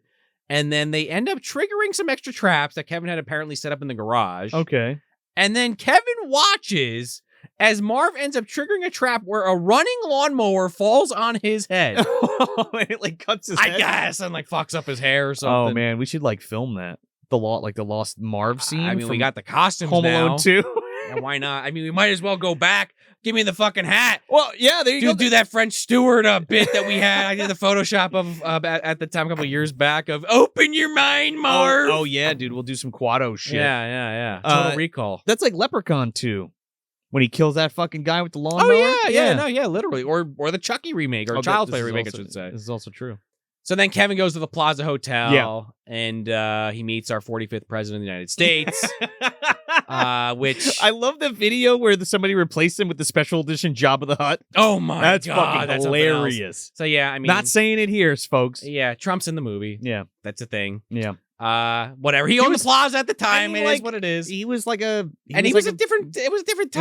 And then they end up triggering some extra traps that Kevin had apparently set up in the garage. Okay. And then Kevin watches as Marv ends up triggering a trap where a running lawnmower falls on his head. It like cuts his head. I guess, and like fucks up his hair or something. Oh man, we should like film that. The lost Marv scene. I mean, we got the costumes Home now. Alone 2. And why not? I mean, we might as well go back. Give me the fucking hat. Well, yeah, there you go. Do that French Stewart bit that we had. I did the Photoshop of at the time a couple of years back of open your mind, Marv. Oh yeah, dude, we'll do some Quado shit. Yeah. Total Recall. That's like Leprechaun 2. When he kills that fucking guy with the lawnmower? Oh, yeah, literally. Or the Chucky remake, or Child's Play remake, I should say. This is also true. So then Kevin goes to the Plaza Hotel, and he meets our 45th president of the United States, which... I love the video where somebody replaced him with the special edition Jabba the Hutt. Oh, my God. That's fucking fucking hilarious. So, yeah, I mean... Not saying it here, folks. Yeah, Trump's in the movie. Yeah. That's a thing. Yeah. Whatever. He owned the Plaza at the time. It is what it is. He was like a... It was a different time. It was a different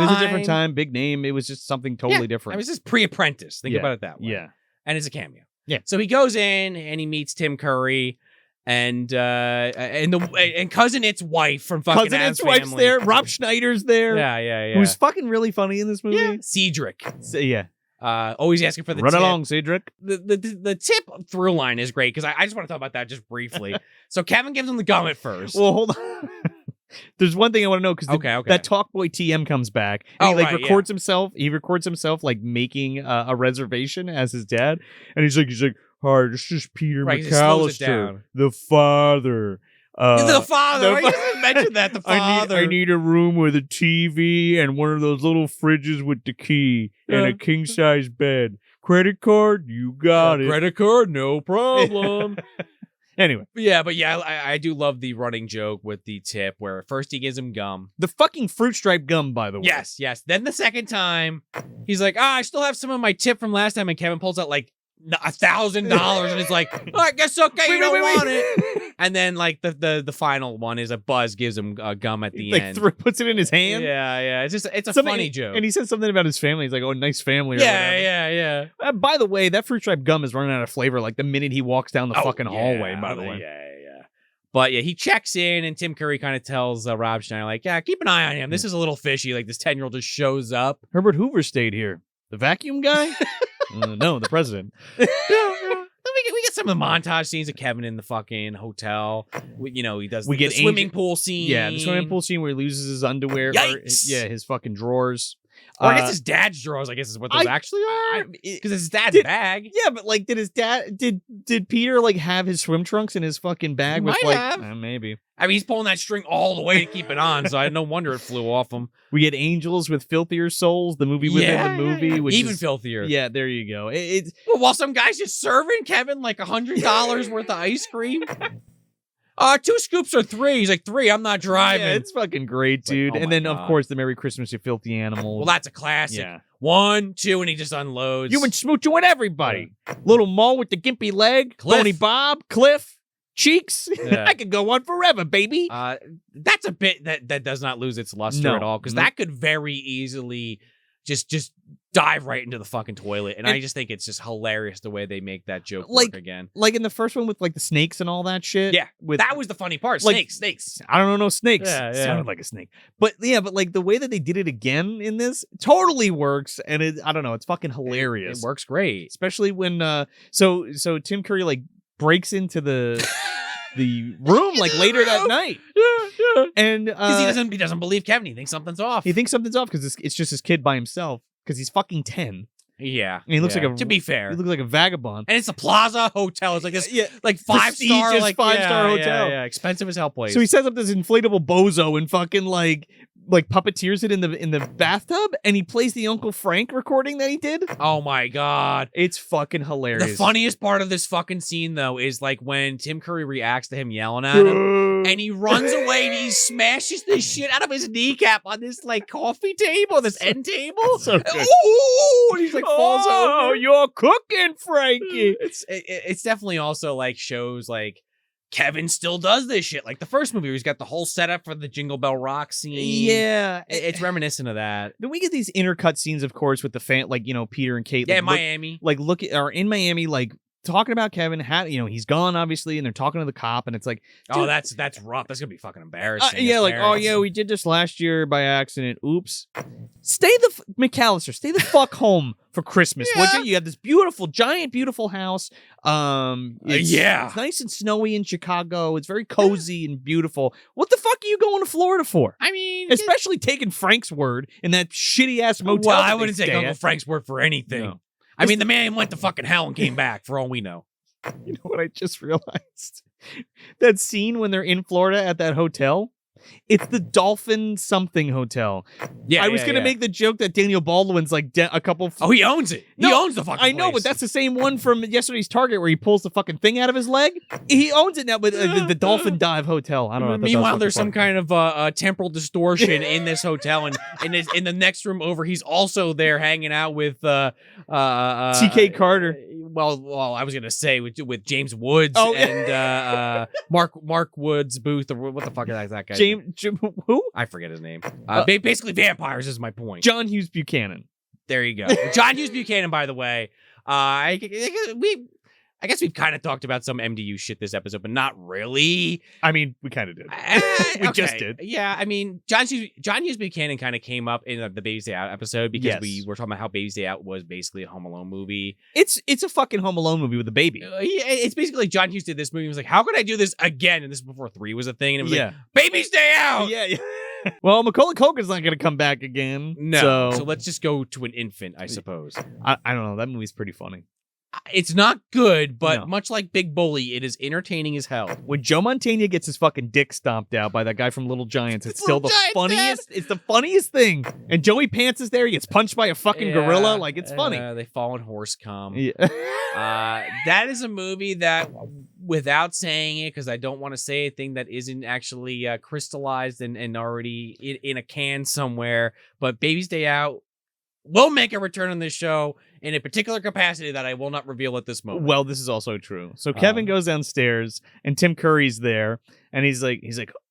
time, big name. It was just something totally different. It was just pre-Apprentice. Think about it that way. Yeah. And it's a cameo. Yeah. So he goes in and he meets Tim Curry and Cousin It's wife from fucking Cousin Addams It's wife's Family. there. Rob Schneider's there. Yeah. Who's fucking really funny in this movie. Yeah. Cedric. Yeah. Always asking for the Run tip. along, Cedric. The tip through line is great because I just want to talk about that just briefly. So Kevin gives him the gum at first. Well, hold on. There's one thing I want to know because that Talkboy TM comes back. And he records himself. He records himself like making a reservation as his dad, and he's like, "Hi, this is Peter McCallister, the father The father. I just mentioned that. The father. I need a room with a TV and one of those little fridges with the key and a king size bed. Credit card, you got it. Credit card, no problem. Anyway. But I do love the running joke with the tip where first he gives him gum. The fucking fruit stripe gum, by the way. Yes. Then the second time, he's like, I still have some of my tip from last time. And Kevin pulls out like $1,000 and it's like, oh, I guess okay, you don't want it. And then like the final one is a Buzz gives him gum at the end. Puts it in his hand. Yeah. It's a funny joke. And he says something about his family. He's like, oh, nice family. Or Yeah. By the way, that fruit stripe gum is running out of flavor like the minute he walks down the fucking hallway, by the way. Yeah. But yeah, he checks in and Tim Curry kind of tells Rob Schneider, like, yeah, keep an eye on him. This is a little fishy. Like this 10-year-old just shows up. Herbert Hoover stayed here. The vacuum guy? No, the president. We get some of the montage scenes of Kevin in the fucking hotel. He does the swimming pool scene. Yeah, the swimming pool scene where he loses his underwear. Yikes! His fucking drawers. Or I guess his dad's drawers, I guess is what those actually are. Because it's his dad's bag. Yeah, but like, did Peter like have his swim trunks in his fucking bag? Might have. Maybe. I mean, he's pulling that string all the way to keep it on, so no wonder it flew off him. We get Angels with Filthier Souls, the movie within the movie. Which even is, filthier. Yeah, there you go. While some guy's just serving Kevin like $100 worth of ice cream. 2 scoops or 3. He's like, 3, I'm not driving. Yeah, it's fucking great, dude. Like, and then, of course, the Merry Christmas, You Filthy Animal. Well, that's a classic. Yeah. 1, 2, and he just unloads. You been smooching with everybody. Little Mo with the gimpy leg. Cliff. Tony Bob. Cliff. Cheeks. Yeah. I could go on forever, baby. That's a bit that does not lose its luster at all, because that could very easily just dive right into the fucking toilet. And I just think it's just hilarious the way they make that joke work again. Like in the first one with like the snakes and all that shit. Yeah, that was the funny part. Like, Snakes. I don't know snakes. Yeah. Sounded like a snake. But like the way that they did it again in this totally works. And I don't know, it's fucking hilarious. It works great. Especially when so Tim Curry like breaks into the room like later that night. Yeah. And because he doesn't believe Kevin. He thinks something's off. He thinks something's off because it's just his kid by himself because he's fucking 10. Yeah. And he looks like to be fair. He looks like a vagabond. And it's the Plaza Hotel. It's like this like 5-star prestigious 5-star hotel. Yeah, expensive as hell place. So he sets up this inflatable bozo and fucking like puppeteers it in the bathtub, and he plays the Uncle Frank recording that he did. Oh my god. It's fucking hilarious. The funniest part of this fucking scene though is like when Tim Curry reacts to him yelling at him and he runs away and he smashes the shit out of his kneecap on this like coffee table, this end table. So good. Ooh, and he's like falls over. Oh, you're cooking, Frankie. It's definitely also like shows like Kevin still does this shit. Like the first movie where he's got the whole setup for the Jingle Bell Rock scene. Yeah. It's reminiscent of that. Then we get these intercut scenes, of course, with the fan, like, Peter and Kate. Yeah, like, Miami. Or in Miami, like, talking about Kevin, he's gone, obviously, and they're talking to the cop, and it's like, dude, that's rough. That's gonna be fucking embarrassing. We did this last year by accident. Oops. McCallister, stay the fuck home for Christmas, would you? You have this giant, beautiful house. It's nice and snowy in Chicago. It's very cozy and beautiful. What the fuck are you going to Florida for? I mean, especially taking Frank's word in that shitty ass motel. Well, I wouldn't take Uncle Frank's word for anything. No. I mean, the man went to fucking hell and came back, for all we know. You know what I just realized? That scene when they're in Florida at that hotel, it's the Dolphin something hotel. Yeah, I was going to make the joke that Daniel Baldwin's like a couple... Oh, he owns it. He owns the fucking I know, place. but that's the same one from yesterday's Target where he pulls the fucking thing out of his leg. He owns it now, but the Dolphin Dive Hotel. I don't know. Meanwhile, there's some kind of temporal distortion in this hotel, and in the next room over, he's also there hanging out with TK Carter. Well, I was gonna say with James Woods and Mark Woods Booth, or what the fuck is that guy? Who? I forget his name. Basically, vampires is my point. John Hughes Buchanan. There you go. John Hughes Buchanan, by the way. I guess we've kind of talked about some MDU shit this episode, but not really. I mean, we kind of did. We just did. Yeah, I mean, John Hughes Buchanan kind of came up in the Baby's Day Out episode because we were talking about how Baby's Day Out was basically a Home Alone movie. It's a fucking Home Alone movie with a baby. It's basically like John Hughes did this movie. He was like, how could I do this again? And this was before 3 was a thing. And it was like, Baby's Day Out! Yeah. Well, Macaulay Culkin's not going to come back again. No. So let's just go to an infant, I suppose. I don't know. That movie's pretty funny. It's not good, but No. much like Big Bully, it is entertaining as hell. When Joe Mantegna gets his fucking dick stomped out by that guy from Little Giants, it's still the Little Giants, funniest. It's the funniest thing. And Joey Pants is there. He gets punched by a fucking gorilla. Like, it's funny. They fall in horse cum. Yeah. That is a movie that, without saying it, because I don't want to say anything that isn't actually crystallized and already in a can somewhere, but Baby's Day Out will make a return on this show in a particular capacity that I will not reveal at this moment. Well, this is also true. So Kevin goes downstairs, and Tim Curry's there, and he's like,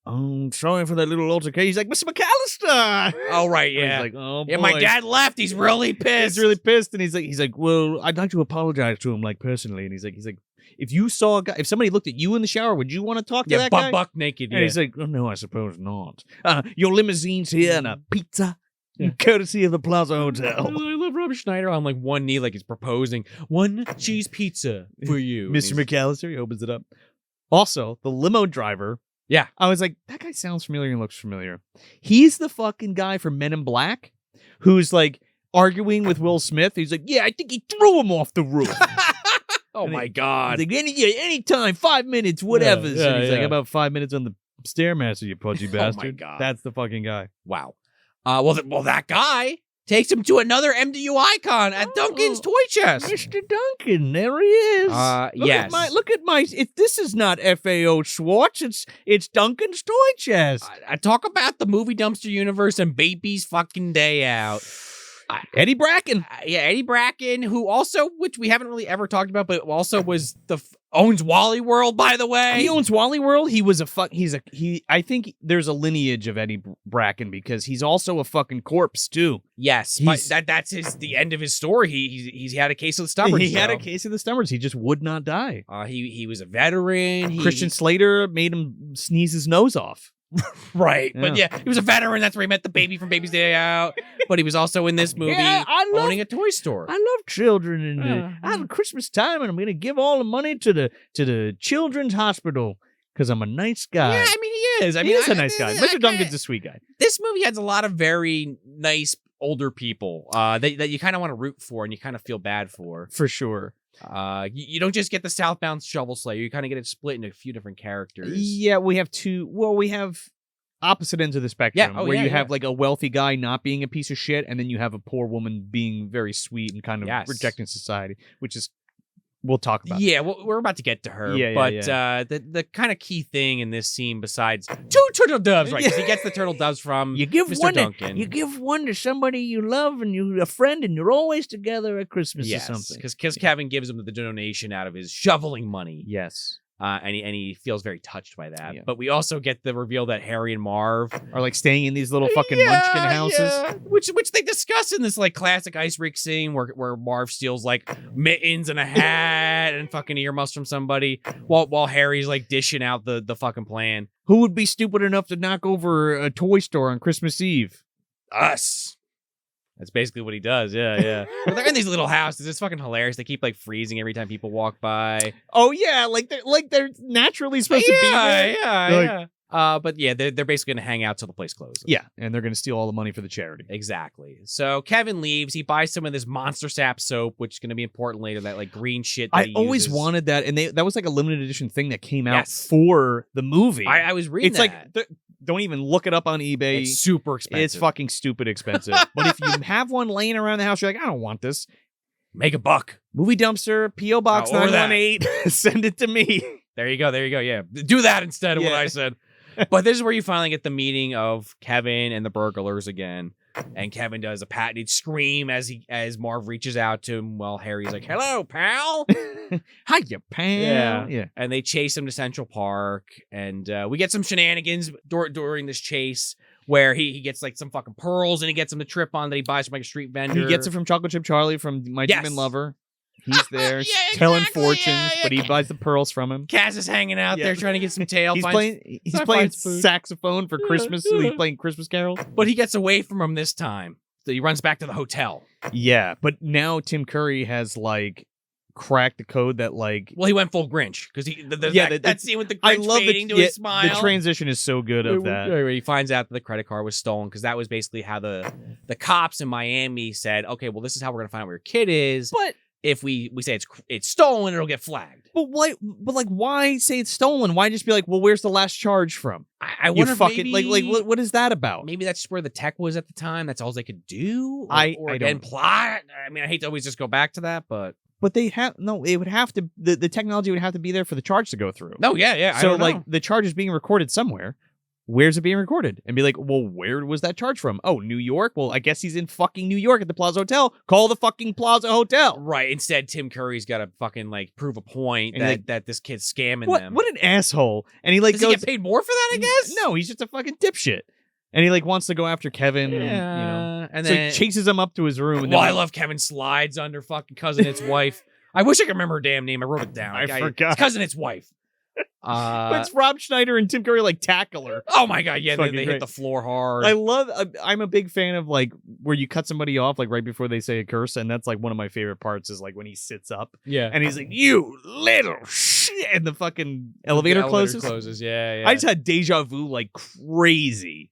"Oh, sorry for that little altercation." He's like, "Mr. McCallister." Oh, right, And yeah. he's like, "Oh, Yeah, my boy." dad left. He's really pissed. He's really pissed, and he's like, "Well, I'd like to apologize to him, like, personally." And he's like, "If you saw a guy, if somebody looked at you in the shower, would you want to talk to that guy?" buck naked. And he's like, "Oh no, I suppose not. Your limousine's here and a pizza, courtesy of the Plaza Hotel." I love Rob Schneider on like one knee, like he's proposing. One cheese pizza for you, Mr. McCallister, he opens it up. Also, the limo driver. Yeah. I was like, that guy sounds familiar and looks familiar. He's the fucking guy from Men in Black who's like arguing with Will Smith. He's like, "Yeah, I think he threw him off the roof." Oh And my god. He's like, anytime, 5 minutes, whatever. Yeah, and he's like, yeah. "About 5 minutes on the Stairmaster, you pudgy bastard." God. That's the fucking guy. Wow. Well, that guy takes him to another MDU icon at Duncan's Toy Chest. Mr. Duncan, there he is. Yes. Look at my. This is not FAO Schwartz. It's Duncan's Toy Chest. I talk about the movie dumpster universe and Baby's fucking Day Out. Eddie Bracken. Yeah, Eddie Bracken, who also, which we haven't really ever talked about, but also was owns Wally World, by the way. He owns Wally World. He was I think there's a lineage of Eddie Bracken because he's also a fucking corpse too. Yes, but that's the end of his story. He's had a case of the stubborn. He had a case of the Stummers. He just would not die. He was a veteran. Christian Slater made him sneeze his nose off. Right. Yeah. But yeah, he was a veteran. That's where he met the baby from Baby's Day Out. But he was also in this movie owning a toy store. I love children, and I have Christmas time, and I'm going to give all the money to the children's hospital because I'm a nice guy. Yeah, I mean, he is. He is a nice guy. Mr. Duncan's a sweet guy. This movie has a lot of very nice older people that you kind of want to root for and you kind of feel bad for. For sure. You don't just get the Southbound Shovel Slayer. You kind of get it split into a few different characters. Yeah, we have two. Well, we have opposite ends of the spectrum where you have like a wealthy guy not being a piece of shit, and then you have a poor woman being very sweet and kind of rejecting society, which is we'll talk about. Yeah, well, we're about to get to her. Yeah, but yeah. The kind of key thing in this scene, besides two turtle doves, right? 'Cause he gets the turtle doves from Mr. Duncan. You give one to somebody you love and you're a friend, and you're always together at Christmas or something. Because Kevin gives him the donation out of his shoveling money. Yes. And he feels very touched by that. Yeah. But we also get the reveal that Harry and Marv are like staying in these little fucking munchkin houses. Yeah. Which they discuss in this like classic ice rink scene where Marv steals like mittens and a hat and fucking earmuffs from somebody while Harry's like dishing out the fucking plan. Who would be stupid enough to knock over a toy store on Christmas Eve? Us. That's basically what he does. Yeah. But they're in these little houses. It's fucking hilarious. They keep like freezing every time people walk by. Oh yeah, like they're naturally supposed to be there. Yeah. But yeah, they're basically gonna hang out till the place closes. Yeah, and they're gonna steal all the money for the charity. Exactly. So Kevin leaves. He buys some of this Monster Sap soap, which is gonna be important later. That like green shit. That I always wanted that, and that was like a limited edition thing that came out Yes. for the movie. I was reading. It's like don't even look it up on eBay. It's super expensive. It's fucking stupid expensive. But if you have one laying around the house, you're like, I don't want this. Make a buck. Movie dumpster, P.O. Box Or that. 918. Send it to me. There you go. Yeah, do that instead of what I said. But this is where you finally get the meeting of Kevin and the burglars again. And Kevin does a patented scream as Marv reaches out to him while Harry's like, "Hello, pal." Hiya, pal. Yeah. And they chase him to Central Park. And we get some shenanigans during this chase where he gets like some fucking pearls and he gets them to trip on that he buys from like a street vendor. He gets it from Chocolate Chip Charlie from My Demon Lover. He's there Yeah, telling exactly. fortunes, Yeah. but he buys the pearls from him. Cass is hanging out there trying to get some tail. He's finds playing food. saxophone for Christmas. So he's playing Christmas carols. But he gets away from him this time. So he runs back to the hotel. Yeah, but now Tim Curry has like cracked the code that like. Well, he went full Grinch because that scene with the I Grinch love fading the, to his smile. The transition is so good of that. Where he finds out that the credit card was stolen because that was basically how the cops in Miami said, "Okay, well, this is how we're gonna find out where your kid is." But if we say it's stolen, it'll get flagged. But why? But like, why say it's stolen? Why just be like, well, where's the last charge from? I wonder if maybe, what is that about? Maybe that's just where the tech was at the time. That's all they could do. I don't plot. I mean, I hate to always just go back to that, but they have it would have to the technology would have to be there for the charge to go through. No, yeah. So like the charge is being recorded somewhere. Where's it being recorded? And be like, well, where was that charge from? Oh, New York? Well, I guess he's in fucking New York at the Plaza Hotel. Call the fucking Plaza Hotel. Right. Instead, Tim Curry's got to fucking like prove a point and that this kid's scamming them. What an asshole. And he like Does goes, he get paid more for that, I guess? No, he's just a fucking dipshit. And he like wants to go after Kevin. Yeah. And, And so then he chases him up to his room. And I love Kevin slides under fucking Cousin It's wife. I wish I could remember her damn name. I wrote it down. I forgot. It's Cousin It's wife. But it's Rob Schneider and Tim Curry like tackle her. Oh my god, yeah, they great. hit the floor hard. I'm a big fan of like where you cut somebody off like right before they say a curse, and that's like one of my favorite parts is like when he sits up. Yeah. And he's like, "You little shit," and the fucking elevator closes. Yeah. I just had deja vu like crazy.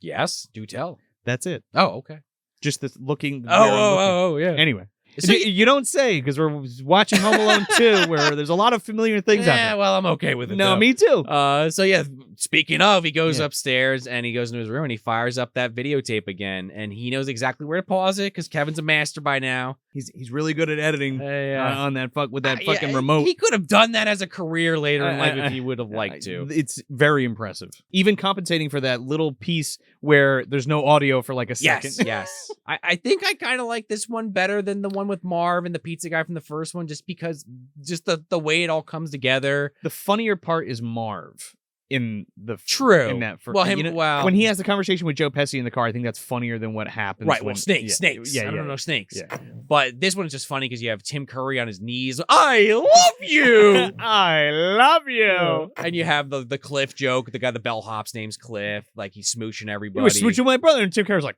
Yes, do tell. That's it. Oh, okay. Just this looking. Oh, yeah. Anyway. So you don't say, because we're watching Home Alone 2, where there's a lot of familiar things yeah, happening. well, I'm okay with it. No, though. me too. So yeah, speaking of, he goes upstairs and he goes into his room and he fires up that videotape again, and he knows exactly where to pause it because Kevin's a master by now. He's really good at editing on that fucking Yeah, remote. He could have done that as a career later in life if he would have liked to. It's very impressive. Even compensating for that little piece where there's no audio for like a second. Yes. I think I kind of like this one better than the one with Marv and the pizza guy from the first one, just because the way it all comes together. The funnier part is Marv in the True. in that Well, him when he has the conversation with Joe Pesci in the car, I think that's funnier than what happens. Right. Well, snakes. Yeah, I don't know snakes. Yeah. But this one's just funny because you have Tim Curry on his knees. I love you. I love you. And you have the Cliff joke. The guy, the bellhop's name's Cliff. Like he's smooching everybody. You were smooching my brother, and Tim Curry's like,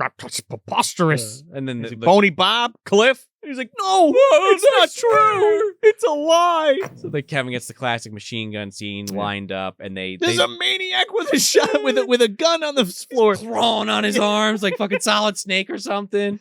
that's preposterous. And then the Boney Bob, Cliff. He's like, no, it's not true. It's a lie. So then Kevin gets the classic machine gun scene lined up, and there's a maniac with a shot with a gun on the floor, crawling on his arms like fucking Solid Snake or something.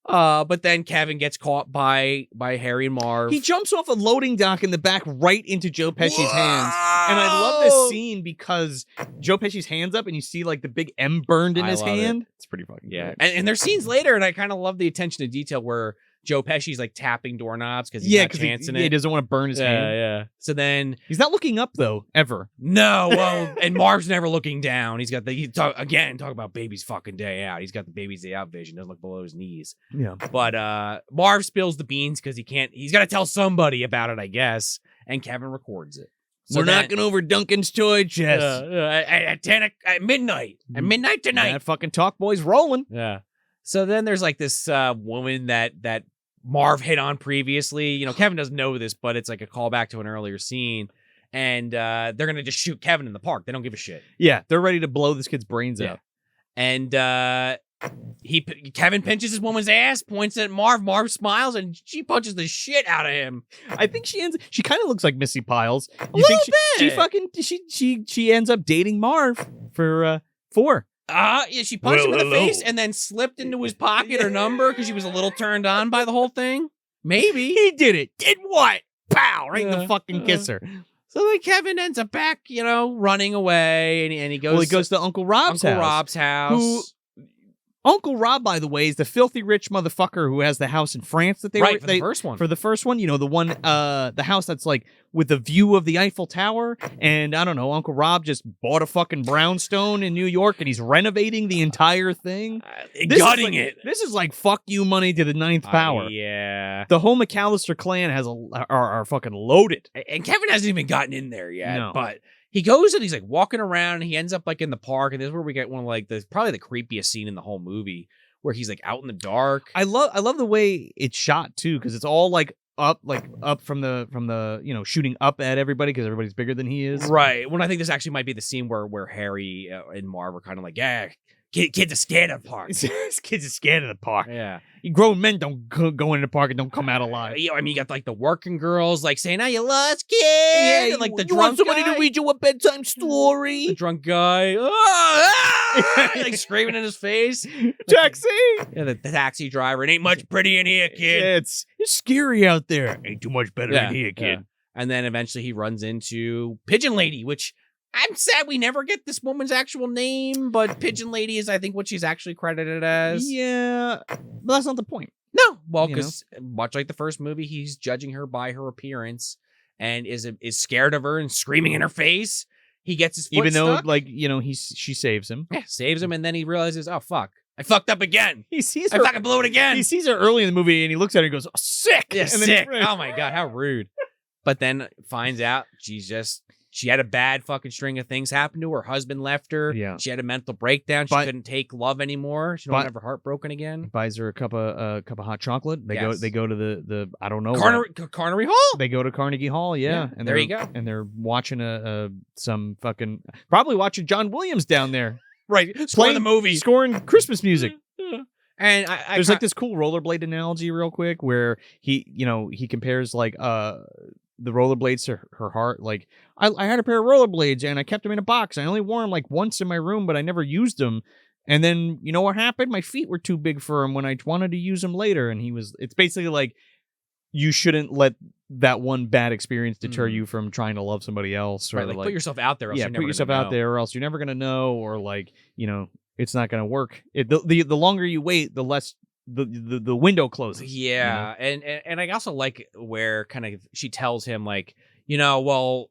But then Kevin gets caught by Harry and Marv. He jumps off a loading dock in the back right into Joe Pesci's hands. And I love this scene because Joe Pesci's hand's up and you see like the big M burned in his hand. It's pretty fucking great. And there's scenes later, and I kind of love the attention to detail where Joe Pesci's like tapping doorknobs because he's not chancing it. He doesn't want to burn his hand. Yeah. So then he's not looking up though, ever. No, well, and Marv's never looking down. He's got talk about baby's fucking day out. He's got the baby's day out vision. Doesn't look below his knees. Yeah. But Marv spills the beans because he's got to tell somebody about it, I guess. And Kevin records it. So we're knocking over Duncan's toy chest at midnight. At midnight tonight. That fucking Talkboy's rolling. Yeah. So then there's like this woman that Marv hit on previously. You know, Kevin doesn't know this, but it's like a callback to an earlier scene. And they're going to just shoot Kevin in the park. They don't give a shit. Yeah, they're ready to blow this kid's brains out. And Kevin pinches this woman's ass, points at Marv. Marv smiles, and she punches the shit out of him. I think she kind of looks like Missy Piles. A little bit. She ends up dating Marv for 4. Yeah, she punched him in the face and then slipped into his pocket her number because she was a little turned on by the whole thing. Maybe. He did it. Did what? Pow! Right in the fucking kisser. So then Kevin ends up back, running away, and he goes. Well, he goes to Uncle Rob's house. Uncle Rob, by the way, is the filthy rich motherfucker who has the house in France that for the first one. For the first one, the one, the house that's like with the view of the Eiffel Tower. And I don't know, Uncle Rob just bought a fucking brownstone in New York and he's renovating the entire thing. Gutting it. This is like fuck you money to the 9th power. Yeah. The whole McCallister clan are fucking loaded. And Kevin hasn't even gotten in there yet. No. But he goes and he's like walking around and he ends up like in the park. And this is where we get one of like probably the creepiest scene in the whole movie where he's like out in the dark. I love the way it's shot too, because it's all like up from the shooting up at everybody because everybody's bigger than he is. Right. When I think this actually might be the scene where Harry and Marv are kind of like, yeah, Kids are scared of parks. Kids are scared of the park. Yeah. Grown men don't go in the park and don't come out alive. I mean, you got like the working girls like saying, "Are you lost, kid?" and like the drunk guy. read you a bedtime story? The drunk guy, "Ah!" like screaming in his face. Taxi! Yeah, the taxi driver. It ain't much pretty in here, kid. Yeah, it's scary out there. Ain't too much better in here, kid. Yeah. And then eventually he runs into Pigeon Lady, which I'm sad we never get this woman's actual name, but Pigeon Lady is, I think, what she's actually credited as. Yeah, but that's not the point. No, well, because much like the first movie, he's judging her by her appearance and is scared of her and screaming in her face. He gets his foot Even though, stuck. like, she saves him. Yeah, saves him, and then he realizes, oh, fuck. I fucked up again. He sees I her. fucking blew it again. He sees her early in the movie, and he looks at her and goes, "Oh, sick!" Yeah, and sick. Then Oh, my God, how rude. But then finds out she had a bad fucking string of things happen to her. Her husband left her. Yeah. She had a mental breakdown. She couldn't take love anymore. She don't But- have her heart broken again. buys her a cup of hot chocolate. They Yes. go to the I don't know. Carnegie Hall. They go to Carnegie Hall, Yeah, and there you they're- go. And they're watching some fucking probably watching John Williams down there Right. Playing the movie. scoring Christmas music. And There's like this cool rollerblade analogy real quick where he compares like the rollerblades to her heart. Like I had a pair of rollerblades and I kept them in a box. I only wore them like once in my room, but I never used them. And then you know what happened? My feet were too big for them when I wanted to use them later. And it's basically like you shouldn't let that one bad experience deter you from trying to love somebody else. Or right, like put yourself out there. Or else you're put never yourself gonna out know. there, or else you're never gonna know, or like it's not gonna work. The longer you wait, the less the window closes. Yeah, and I also like where kind of she tells him like, well,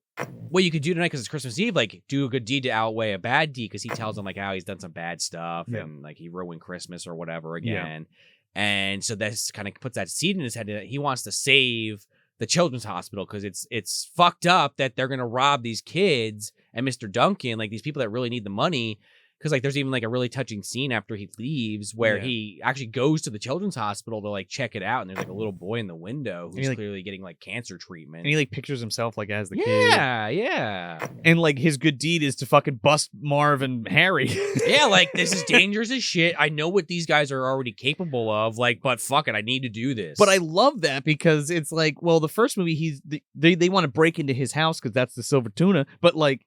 what you could do tonight because it's Christmas Eve, like do a good deed to outweigh a bad deed, because he tells him like how he's done some bad stuff and like he ruined Christmas or whatever again, and so this kind of puts that seed in his head that he wants to save the children's hospital because it's fucked up that they're gonna rob these kids and Mr. Duncan, like these people that really need the money. Because like there's even like a really touching scene after he leaves where he actually goes to the children's hospital to like check it out, and there's like a little boy in the window who's clearly getting like cancer treatment. And he like pictures himself like as the kid. Yeah. And like his good deed is to fucking bust Marv and Harry. Yeah, like this is dangerous as shit. I know what these guys are already capable of, like, but fuck it, I need to do this. But I love that because it's like, well, the first movie they want to break into his house because that's the silver tuna, but like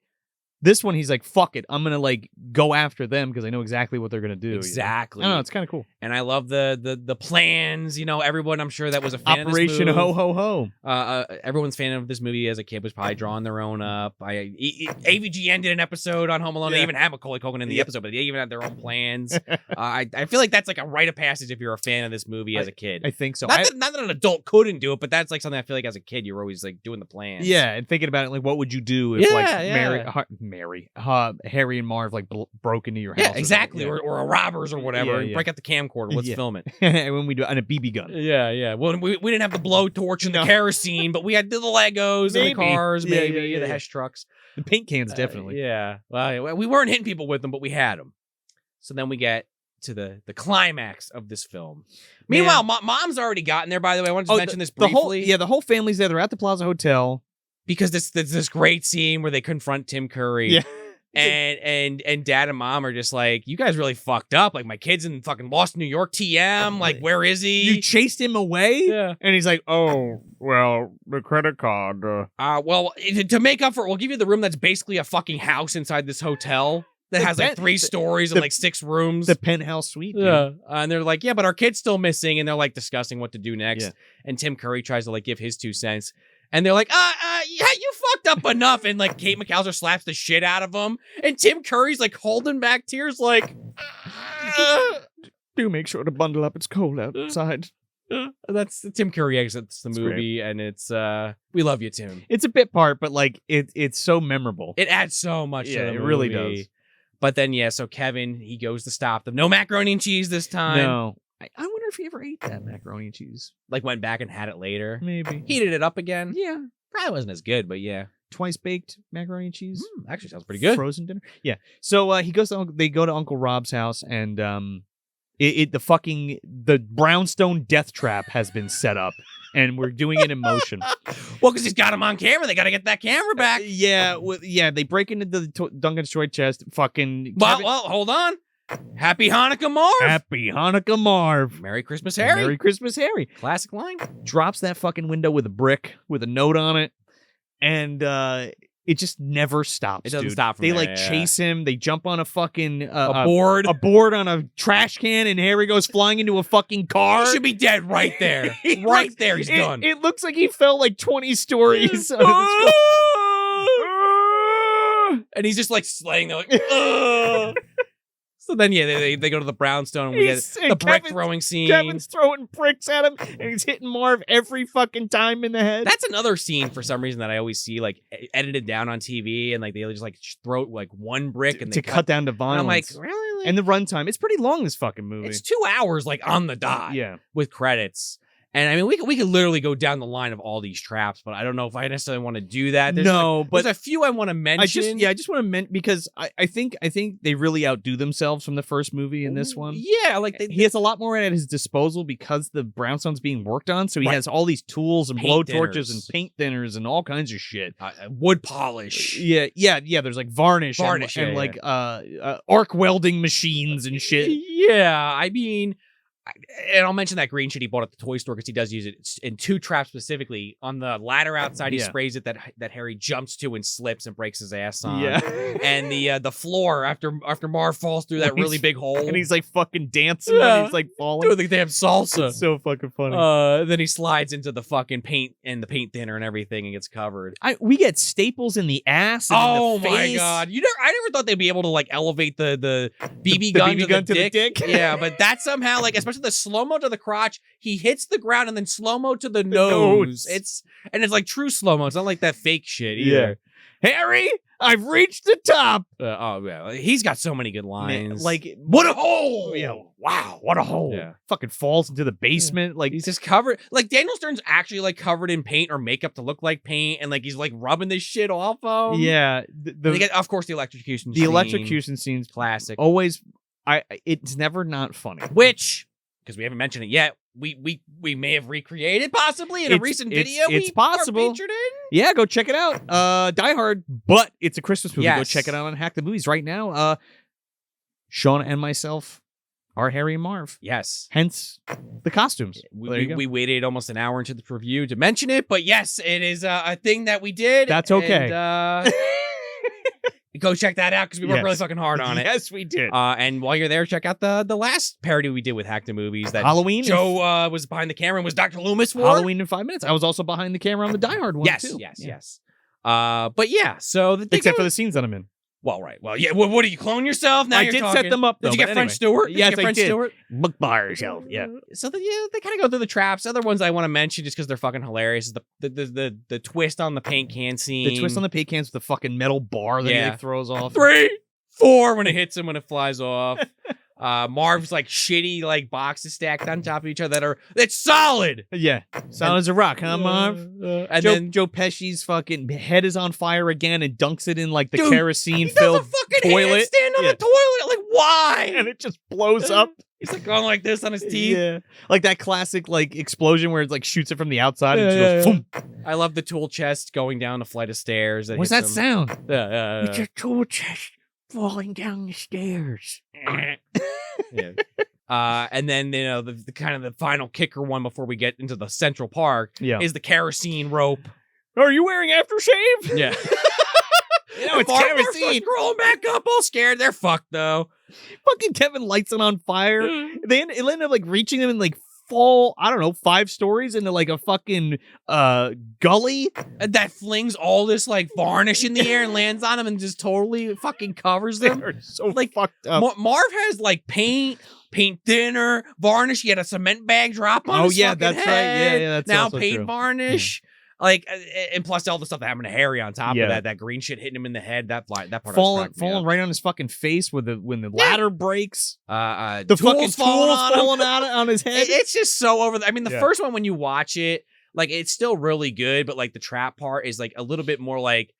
this one, he's like, fuck it. I'm going to, like, go after them because I know exactly what they're going to do. Exactly. I don't know. It's kind of cool. And I love the plans. Everyone I'm sure that was a fan Operation of this Ho Ho Ho. Everyone's fan of this movie as a kid was probably drawing their own up. AVGN did an episode on Home Alone. They even had Macaulay Culkin in the episode, but they even had their own plans. I feel like that's like a rite of passage if you're a fan of this movie as a kid. I think so. Not that an adult couldn't do it, but that's like something I feel like as a kid you're always like doing the plans. Yeah, and thinking about it, like, what would you do if Harry and Marv like broke into your house? Yeah, exactly. Or a robbers or whatever. Break out the camcorder. Let's film it. And when we do, and a BB gun. Yeah. Well, we didn't have the blowtorch and the kerosene, but we had the Legos and the cars, maybe the Hesh trucks. The paint cans, definitely. Yeah. Well, we weren't hitting people with them, but we had them. So then we get to the climax of this film. Meanwhile, Mom's already gotten there, by the way. I wanted to mention this briefly. The whole family's there. They're at the Plaza Hotel. Because this great scene where they confront Tim Curry. Yeah. And Dad and Mom are just like, you guys really fucked up. Like, my kid's in fucking Lost New York TM. Like, where is he? You chased him away? Yeah. And he's like, oh, well, the credit card. Well, to make up for it, we'll give you the room that's basically a fucking house inside this hotel that has like 3 stories and like 6 rooms. The penthouse suite. Yeah. And they're like, yeah, but our kid's still missing. And they're like discussing what to do next. Yeah. And Tim Curry tries to like give his 2 cents. And they're like, yeah, you fucked up enough. And like Kate McCallister slaps the shit out of him. And Tim Curry's like holding back tears like, do make sure to bundle up. It's cold outside. That's Tim Curry exits the movie. Great. And it's, we love you, Tim. It's a bit part, but like it's so memorable. It adds so much to the movie. It really does. But then, so Kevin, he goes to stop them. No macaroni and cheese this time. No. I wonder if he ever ate that macaroni and cheese. Like went back and had it later. Maybe. Heated it up again. Yeah. Probably wasn't as good, but yeah. Twice baked macaroni and cheese. Actually sounds pretty good. Frozen dinner. Yeah. So they go to Uncle Rob's house and the brownstone death trap has been set up and we're doing it in motion. Well, because he's got him on camera. They got to get that camera back. They break into the Duncan's toy chest. Fucking. Well, hold on. Happy Hanukkah, Marv. Happy Hanukkah, Marv. Merry Christmas, Harry. Merry Christmas, Harry. Classic line. Drops that fucking window with a brick with a note on it, and it just never stops. It doesn't dude. stop from They there, like yeah. chase him. They jump on a fucking A board. a board on a trash can, and Harry goes flying into a fucking car. He should be dead right there. He right looks- there, he's done. It looks like he fell like 20 stories. out of this car. And he's just like slaying. They're like, "Ugh." So then, yeah, they go to the brownstone and we get He's- the and brick Kevin's- throwing scene. Kevin's throwing bricks at him, and he's hitting Marv every fucking time in the head. That's another scene for some reason that I always see like edited down on TV, and like they just like throw like one brick and to they cut down to And violence. I'm like, really? Like, and the runtime, it's pretty long. This fucking movie. it's 2 hours like on the dot. Yeah. With credits. And I mean, we could literally go down the line of all these traps, but I don't know if I necessarily want to do that. There's No, but there's a few I want to mention. I just want to mention because I think they really outdo themselves from the first movie in this one. Yeah, like He has a lot more at his disposal because the brownstone's being worked on, so he Right. has all these tools and Paint blowtorches and thinners. paint thinners and all kinds of shit. wood polish. Yeah. There's like varnish, Varnish, and yeah, like arc welding machines and shit. Yeah, I mean, and I'll mention that green shit he bought at the toy store because he does use it in 2 traps specifically. On the ladder outside, he Yeah. sprays it that Harry jumps to and slips and breaks his ass on. Yeah. And the floor after Marv falls through that He's- really big hole. And he's like fucking dancing Yeah. when he's like falling. doing the damn salsa. It's so fucking funny. Then he slides into the fucking paint and the paint thinner and everything and gets covered. We get staples in the ass. And Oh in the my face. god! I never thought they'd be able to like elevate the BB The gun, BB to, gun the to the dick. dick. Yeah, but that somehow like especially the slow mo to the crotch, he hits the ground and then slow mo to the nose. nose. It's like true slow mo. It's not like that fake shit either. Harry, I've reached the top. Oh yeah, he's got so many good lines. Like what a hole! Yeah, wow, what a hole. Yeah. Fucking falls into the basement. Like He's just covered. Like Daniel Stern's actually like covered in paint or makeup to look like paint, and like he's like rubbing this shit off him. yeah, And they get, of course, the electrocution. the electrocution scene's classic. always. It's never not funny. Which, because we haven't mentioned it yet, we may have recreated possibly in a recent video. It's we possible. Are featured in. Yeah, go check it out. Die Hard, but it's a Christmas movie. Go Yes. check it out on Hack the Movies right now. Sean and myself are Harry and Marv. Yes. Hence the costumes. There you go. We waited almost an hour into the review to mention it, but yes, it is a thing that we did. That's okay. And, go check that out because we worked Yes. really fucking hard on it. Yes, we did. And while you're there, check out the last parody we did with Hack the Movies that Halloween. Joe was behind the camera and was Dr. Loomis for. Halloween in 5 minutes. I was also behind the camera on the Die Hard one Yes, too. yes, Yeah. yes. But yeah, so the Except for the scenes that I'm in. well, right. Well, yeah. What do you clone yourself? Now I you're did talking. set them up, though. Did you get but French anyway. Stewart? Did you Yes, get I French did. Stewart? Book bar yourself. Yeah. So they kind of go through the traps. Other ones I want to mention just because they're fucking hilarious is the twist on the paint can scene. The twist on the paint cans with the fucking metal bar that he Yeah. like, throws off. 3, 4 when it hits him when it flies off. Marv's like shitty like boxes stacked on top of each other that's solid. Yeah. Solid as a rock, huh, Marv? And And Joe Pesci's fucking head is on fire again and dunks it in like the Dude, kerosene he does a filled fucking toilet. handstand on Yeah. the toilet. Like why? And it just blows up. He's like going like this on his teeth. Yeah. Like that classic like explosion where it like shoots it from the outside and Yeah, it just yeah, goes boom. I love the tool chest going down a flight of stairs. What's that hits him. sound? Yeah. It's a tool chest falling down the stairs. Yeah. And then the kind of the final kicker one before we get into the Central Park Yeah. is the kerosene rope. Are you wearing aftershave? Yeah. You know, it's Marv kerosene. scrolling back up, all scared. They're fucked though. Fucking Kevin lights it on fire. It ended up like reaching them and like fall, I don't know, 5 stories into like a fucking gully. And that flings all this like varnish in the air and lands on them and just totally fucking covers them. They're so Like, fucked up. Marv has like paint thinner, varnish. He had a cement bag drop on Oh, his yeah, fucking that's right. head. Yeah, that's now also paint true. varnish. Like, and plus all the stuff that happened to Harry on top Yeah. of that green shit hitting him in the head. That part falling was cracking me right on his fucking face when the ladder breaks. up. The Tools fucking falling tools on him. falling out on his head. It's just so over. I mean, the Yeah. first one when you watch it, like it's still really good, but like the trap part is like a little bit more like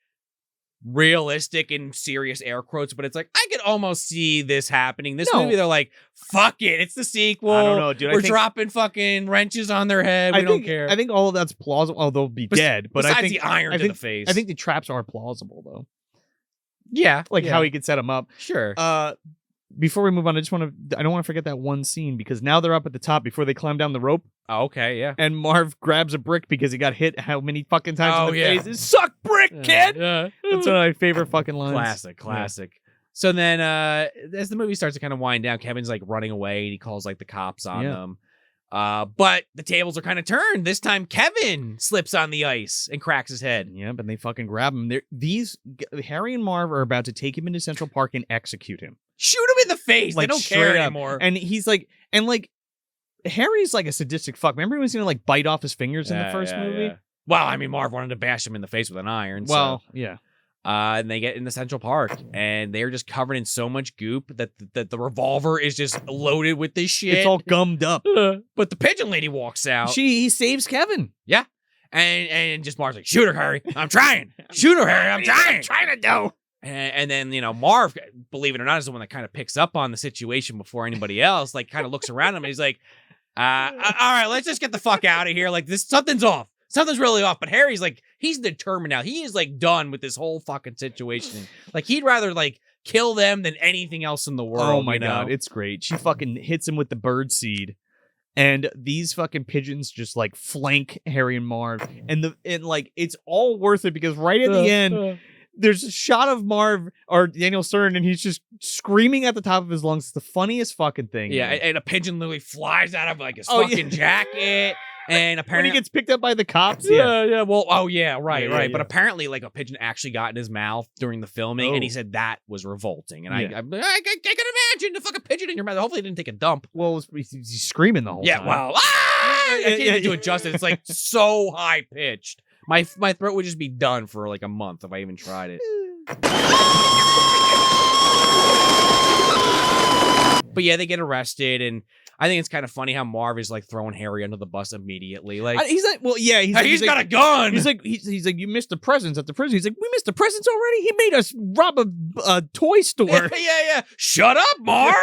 realistic and serious air quotes. But it's like I could almost see this happening. This No. movie, they're like, "Fuck it, it's the sequel." I don't know, dude. I We're think- dropping fucking wrenches on their head. We don't care. I think all of that's plausible. Oh, they'll be dead. But Besides I think the iron I to think, the face. I think the traps are plausible though. yeah, Like yeah, how he could set them up. sure. before we move on, I don't want to forget that one scene because now they're up at the top before they climb down the rope. Oh, okay, yeah. And Marv grabs a brick because he got hit how many fucking times in the yeah. face. Suck brick, kid! Yeah. That's one of my favorite fucking lines. Classic. So then as the movie starts to kind of wind down, Kevin's like running away and he calls like the cops on them. But the tables are kind of turned. This time Kevin slips on the ice and cracks his head. Yeah, but they fucking grab him. Harry and Marv are about to take him into Central Park and execute him. Shoot him in the face. They don't care anymore. And he's like, Harry's like a sadistic fuck. Remember he was gonna like bite off his fingers in the first movie? Yeah. Well, I mean, Marv wanted to bash him in the face with an iron. Well, yeah. And they get into Central Park, and they're just covered in so much goop that the revolver is just loaded with this shit. It's all gummed up. But the pigeon lady walks out. He saves Kevin. Yeah. And just Marv's like, shoot her, Harry. I'm trying. Shoot her, Harry. I'm trying. I'm trying to do. And then, Marv, believe it or not, is the one that kind of picks up on the situation before anybody else, like kind of looks around him and he's like, all right, let's just get the fuck out of here. Like something's off. Something's really off. But Harry's like, he's determined now. He is like done with this whole fucking situation. Like he'd rather like kill them than anything else in the world. Oh my God. It's great. She fucking hits him with the bird seed. And these fucking pigeons just like flank Harry and Marv. And like it's all worth it because right at the end, there's a shot of Marv or Daniel Stern, and he's just screaming at the top of his lungs. It's the funniest fucking thing. Yeah, and a pigeon literally flies out of like his fucking jacket. And apparently when he gets picked up by the cops. Yeah. Well, right. Yeah. But apparently, like a pigeon actually got in his mouth during the filming, and he said that was revolting. And I can imagine the fucking pigeon in your mouth. Hopefully, he didn't take a dump. Well, he's screaming the whole time. Yeah. Well, I can't even do it justice. It's like so high pitched. My throat would just be done for like a month if I even tried it. But yeah, they get arrested, and I think it's kind of funny how Marv is like throwing Harry under the bus immediately. Like he's like, well, yeah, he's got a gun. He's like, you missed the presents at the prison. He's like, we missed the presents already. He made us rob a toy store. Yeah. Shut up, Marv.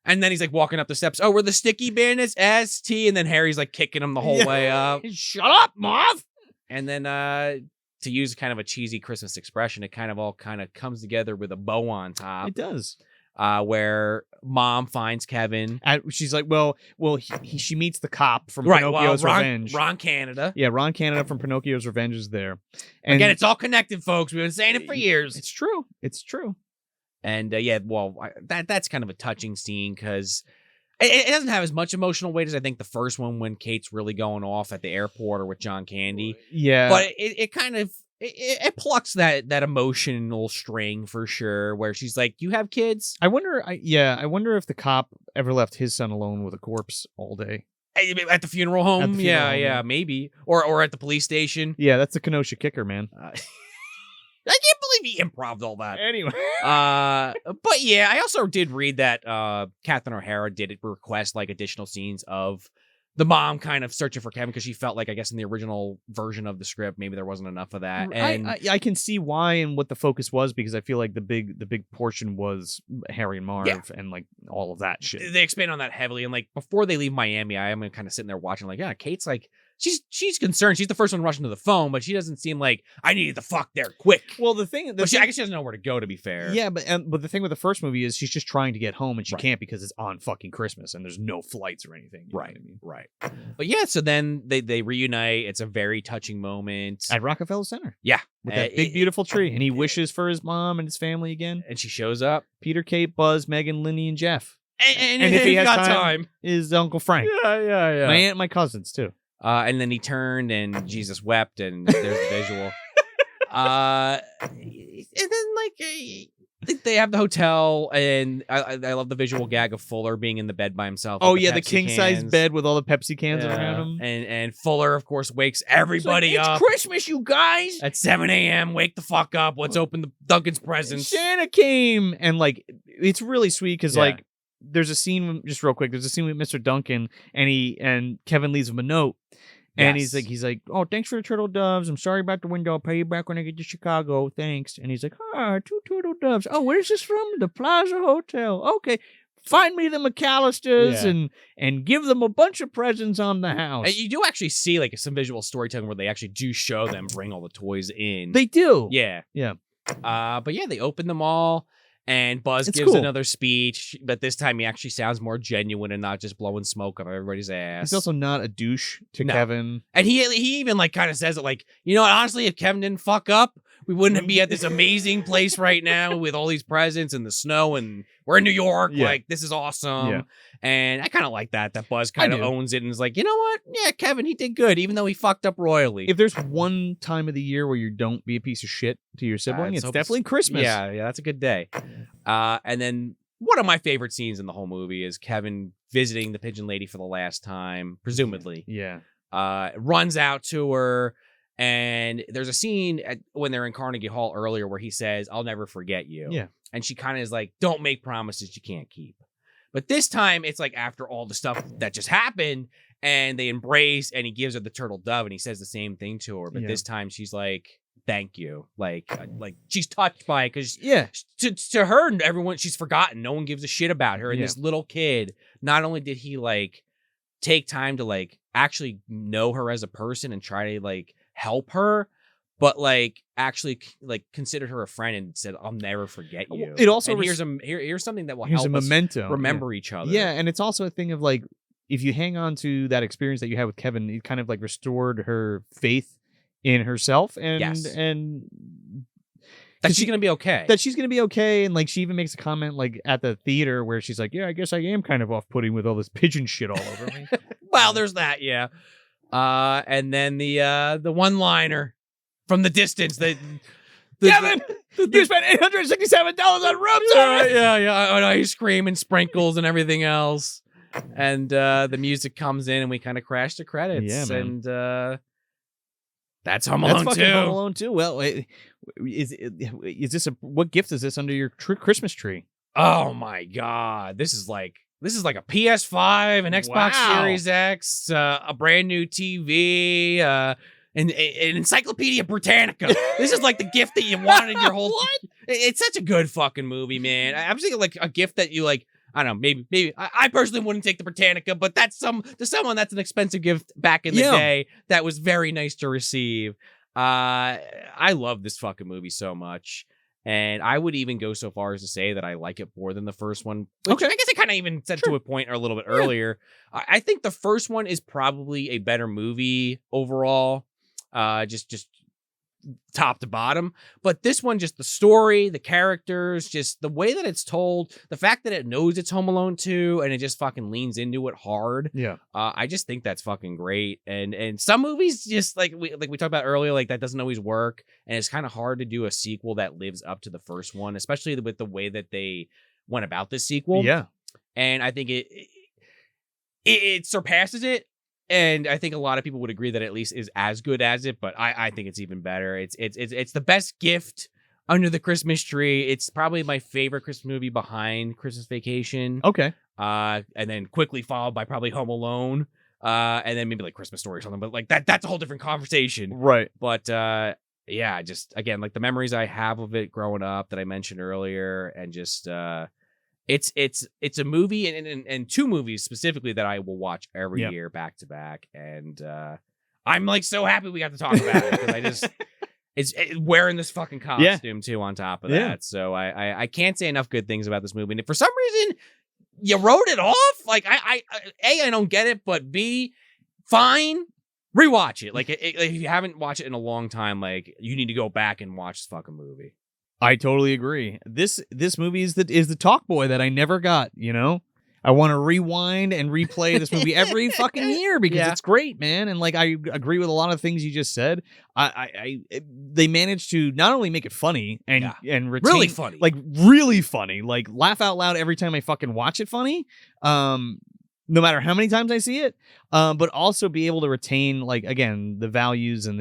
And then he's like walking up the steps. Oh, we're the Sticky Bandits, ST, and then Harry's like kicking him the whole way up. Shut up, Marv. And then to use kind of a cheesy Christmas expression, it kind of all kind of comes together with a bow on top. It does. Where mom finds Kevin. She's like, she meets the cop from Pinocchio's Revenge. Ron Canada. Yeah, Ron Canada from Pinocchio's Revenge is there. And again, it's all connected, folks. We've been saying it for years. It's true. And that's kind of a touching scene because it doesn't have as much emotional weight as I think the first one when Kate's really going off at the airport or with John Candy. Yeah. But it kind of... It plucks that emotional string for sure, where she's like, "You have kids." I wonder if the cop ever left his son alone with a corpse all day at the funeral home. At the funeral home, Yeah, maybe, or at the police station. Yeah, that's the Kenosha Kicker, man. I can't believe he improv'd all that. Anyway, but yeah, I also did read that Catherine O'Hara did request like additional scenes of the mom kind of searching for Kevin because she felt like, I guess, in the original version of the script, maybe there wasn't enough of that. And I can see why and what the focus was because I feel like the big portion was Harry and Marv and like all of that shit. They expand on that heavily, and like before they leave Miami, I am kind of sitting there watching, like, yeah, Kate's like. She's concerned. She's the first one rushing to the phone, but she doesn't seem like I needed the fuck there quick. Well, I guess she doesn't know where to go. To be fair, yeah, but the thing with the first movie is she's just trying to get home and she can't because it's on fucking Christmas and there's no flights or anything. You know what I mean? Right. But yeah, so then they reunite. It's a very touching moment at Rockefeller Center. Yeah, with that big beautiful tree, and he wishes for his mom and his family again. And she shows up. Peter, Kate, Buzz, Megan, Lindy, and Jeff. And if he has time, is Uncle Frank. Yeah. My aunt, and my cousins too. And then he turned and Jesus wept and there's the visual. And then like they have the hotel and I love the visual gag of Fuller being in the bed by himself. Oh yeah, the king size bed with all the Pepsi cans around him. And Fuller of course wakes everybody up. It's Christmas, you guys. At 7 a.m. Wake the fuck up. Let's open the Duncan's presents. Santa came and like it's really sweet because like there's a scene just real quick. There's a scene with Mr. Duncan and Kevin leaves him a note. And he's like, oh, thanks for the turtle doves. I'm sorry about the window. I'll pay you back when I get to Chicago. Thanks. And he's like, 2 turtle doves. Oh, where's this from? The Plaza Hotel. Okay. Find me the McCallisters and give them a bunch of presents on the house. And you do actually see like some visual storytelling where they actually do show them bring all the toys in. They do. Yeah. Yeah. But yeah, they open them all. And Buzz It's gives cool. another speech, but this time he actually sounds more genuine and not just blowing smoke up everybody's ass. He's also not a douche to No. Kevin. And he even like kind of says it like, you know, honestly, if Kevin didn't fuck up, we wouldn't be at this amazing place right now with all these presents and the snow, and we're in New York. Yeah. Like, this is awesome. Yeah. And I kind of like that Buzz kind of do. owns it and is like, you know what? Yeah, Kevin, he did good, even though he fucked up royally. If there's one time of the year where you don't be a piece of shit to your sibling, let's it's hope definitely Christmas. Yeah, that's a good day. And then one of my favorite scenes in the whole movie is Kevin visiting the pigeon lady for the last time, presumably. Yeah. Runs out to her, and there's a scene when they're in Carnegie Hall earlier where he says, "I'll never forget you." Yeah. And she kind of is like, "Don't make promises you can't keep." But this time, it's like after all the stuff that just happened, and they embrace, and he gives her the turtle dove, and he says the same thing to her. But Yeah. this time, she's like, "Thank you." Like she's touched by it because Yeah. to her and everyone, she's forgotten. No one gives a shit about her. And Yeah. this little kid, not only did he like take time to like actually know her as a person and try to like help her, but like actually like considered her a friend and said, "I'll never forget you." It also and here's something that will here's help a us memento. remember each other. Yeah, and it's also a thing of like, if you hang on to that experience that you had with Kevin, it kind of like restored her faith in herself, and Yes. and that she's gonna be okay. that she's gonna be okay. And like, she even makes a comment like at the theater where she's like, "Yeah, I guess I am kind of off-putting with all this pigeon shit all over me." Well, there's that, yeah. And then the one-liner from the distance that Kevin, you spent $867 on room service. yeah, and ice cream and sprinkles and everything else. And the music comes in and we kind of crash the credits. Yeah, man. And that's Home Alone That's fucking 2. Home Alone 2. Well, is this what gift is this under your Christmas tree? Oh my God. This is like a PS5, an Xbox Wow. Series X, a brand new TV, an Encyclopedia Britannica. This is like the gift that you wanted your whole. What? It's such a good fucking movie, man. I'm thinking like a gift that you like. I don't know. Maybe I personally wouldn't take the Britannica, but to someone that's an expensive gift back in the day that was very nice to receive. I love this fucking movie so much. And I would even go so far as to say that I like it more than the first one. Which I guess I kind of even said to a point a little bit earlier. I think the first one is probably a better movie overall, just top to bottom. But this one, just the story, the characters, just the way that it's told, the fact that it knows it's Home Alone 2 and it just fucking leans into it hard. Yeah. I just think that's fucking great. And some movies just like we talked about earlier, like that doesn't always work. And it's kind of hard to do a sequel that lives up to the first one, especially with the way that they went about this sequel. Yeah. And I think it surpasses it. And I think a lot of people would agree that at least is as good as it, but I think it's even better. It's the best gift under the Christmas tree. It's probably my favorite Christmas movie behind Christmas Vacation. Okay. And then quickly followed by probably Home Alone. And then maybe like Christmas Story or something. But like that's a whole different conversation. Right. But yeah, just again, like the memories I have of it growing up that I mentioned earlier, and just it's a movie and two movies specifically that I will watch every year back to back. And I'm like so happy we got to talk about it because I just it's wearing this fucking costume too on top of that. Yeah. So I can't say enough good things about this movie. And if for some reason you wrote it off, like I don't get it, but B, fine. Rewatch it. Like if you haven't watched it in a long time, like you need to go back and watch this fucking movie. I totally agree. This movie is the talk boy that I never got, you know? I want to rewind and replay this movie every fucking year because it's great, man. And like I agree with a lot of things you just said. They managed to not only make it funny and retain, really funny. Like really funny, like laugh out loud every time I fucking watch it funny. No matter how many times I see it, but also be able to retain, like, again, the values and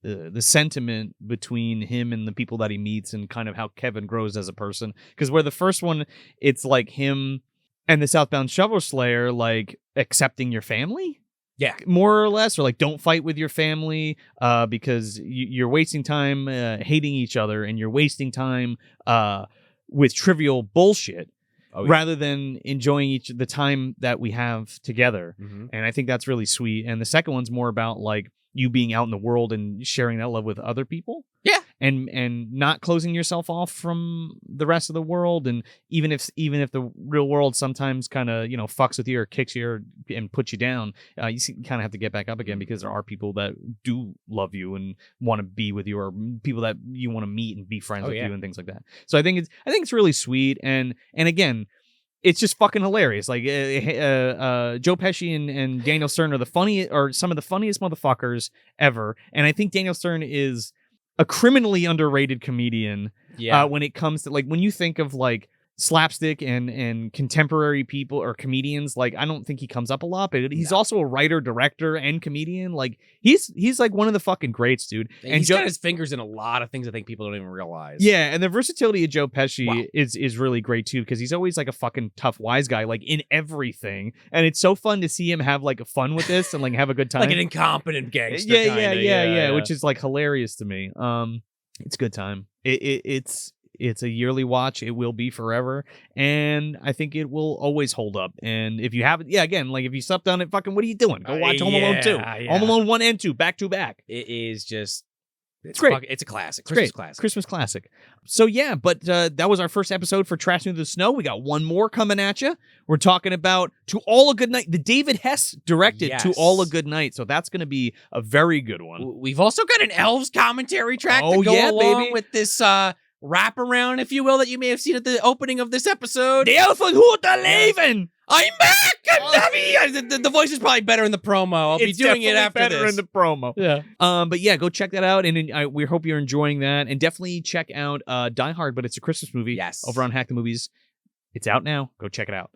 the sentiment between him and the people that he meets, and kind of how Kevin grows as a person. Because where the first one, it's like him and the Southbound Shovel Slayer, like accepting your family, more or less, or like don't fight with your family because you're wasting time hating each other, and you're wasting time with trivial bullshit. Rather than enjoying the time that we have together. Mm-hmm. And I think that's really sweet. And the second one's more about like you being out in the world and sharing that love with other people. Yeah. and not closing yourself off from the rest of the world. And even if the real world sometimes kind of fucks with you or kicks you and puts you down, you kind of have to get back up again, because there are people that do love you and want to be with you, or people that you want to meet and be friends with you and things like that. So I think it's really sweet, and again, it's just fucking hilarious. Like Joe Pesci and Daniel Stern are some of the funniest motherfuckers ever, and I think Daniel Stern is a criminally underrated comedian. When it comes to, like, when you think of like slapstick and contemporary people or comedians, like, I don't think he comes up a lot, but he's also a writer, director, and comedian. Like, he's like one of the fucking greats, dude. And he's got his fingers in a lot of things I think people don't even realize. Yeah, and the versatility of Joe Pesci is really great too, because he's always like a fucking tough wise guy, like in everything, and it's so fun to see him have like fun with this and like have a good time, like an incompetent gangster. Yeah, which is like hilarious to me. It's a good time. It's a yearly watch. It will be forever. And I think it will always hold up. And if you haven't, again, like if you slept on it, fucking, what are you doing? Go watch Home Alone 2. Home Alone 1 and 2, back to back. It is just... It's great. It's a classic. Christmas classic. So yeah, but that was our first episode for Trash Through the Snow. We got one more coming at you. We're talking about To All a Good Night. The David Hess directed To All a Good Night. So that's going to be a very good one. We've also got an Elves commentary track to go along with this wraparound, if you will, that you may have seen at the opening of this episode. The Elfen Hoota Leven! I'm back! I'm Dobby! The voice is probably better in the promo. I'll be doing it after better this. in the promo. Yeah. But yeah, go check that out, and we hope you're enjoying that. And definitely check out Die Hard, but it's a Christmas movie. Yes. Over on Hack the Movies. It's out now. Go check it out.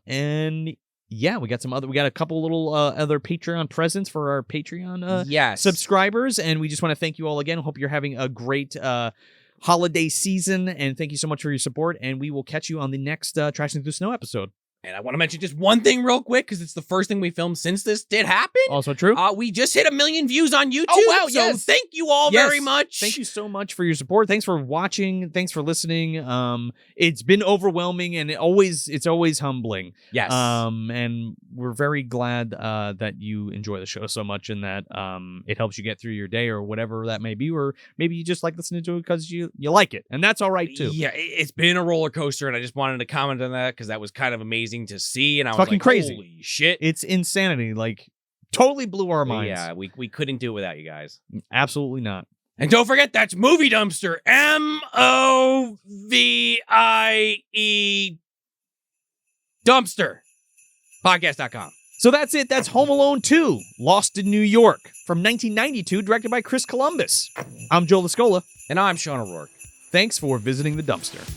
And yeah, we got a couple little other Patreon presents for our Patreon subscribers, and we just want to thank you all again. Hope you're having a great holiday season, and thank you so much for your support, and we will catch you on the next Trash Through the Snow episode. And I want to mention just one thing real quick, because it's the first thing we filmed since this did happen. Also true. We just hit 1 million views on YouTube. Oh, wow, so thank you all very much. Thank you so much for your support. Thanks for watching. Thanks for listening. It's been overwhelming, and it's always humbling. Yes. And we're very glad that you enjoy the show so much, and that it helps you get through your day or whatever that may be, or maybe you just like listening to it because you like it, and that's all right too. Yeah, it's been a roller coaster, and I just wanted to comment on that because that was kind of amazing to see, and I was fucking like, crazy. Holy shit. It's insanity. Like, totally blew our minds. Yeah, we couldn't do it without you guys. Absolutely not. And don't forget, that's Movie Dumpster. MOVIE Dumpster. Podcast.com. So that's it. That's Home Alone 2, Lost in New York, from 1992, directed by Chris Columbus. I'm Joe Lascola. And I'm Sean O'Rourke. Thanks for visiting the dumpster.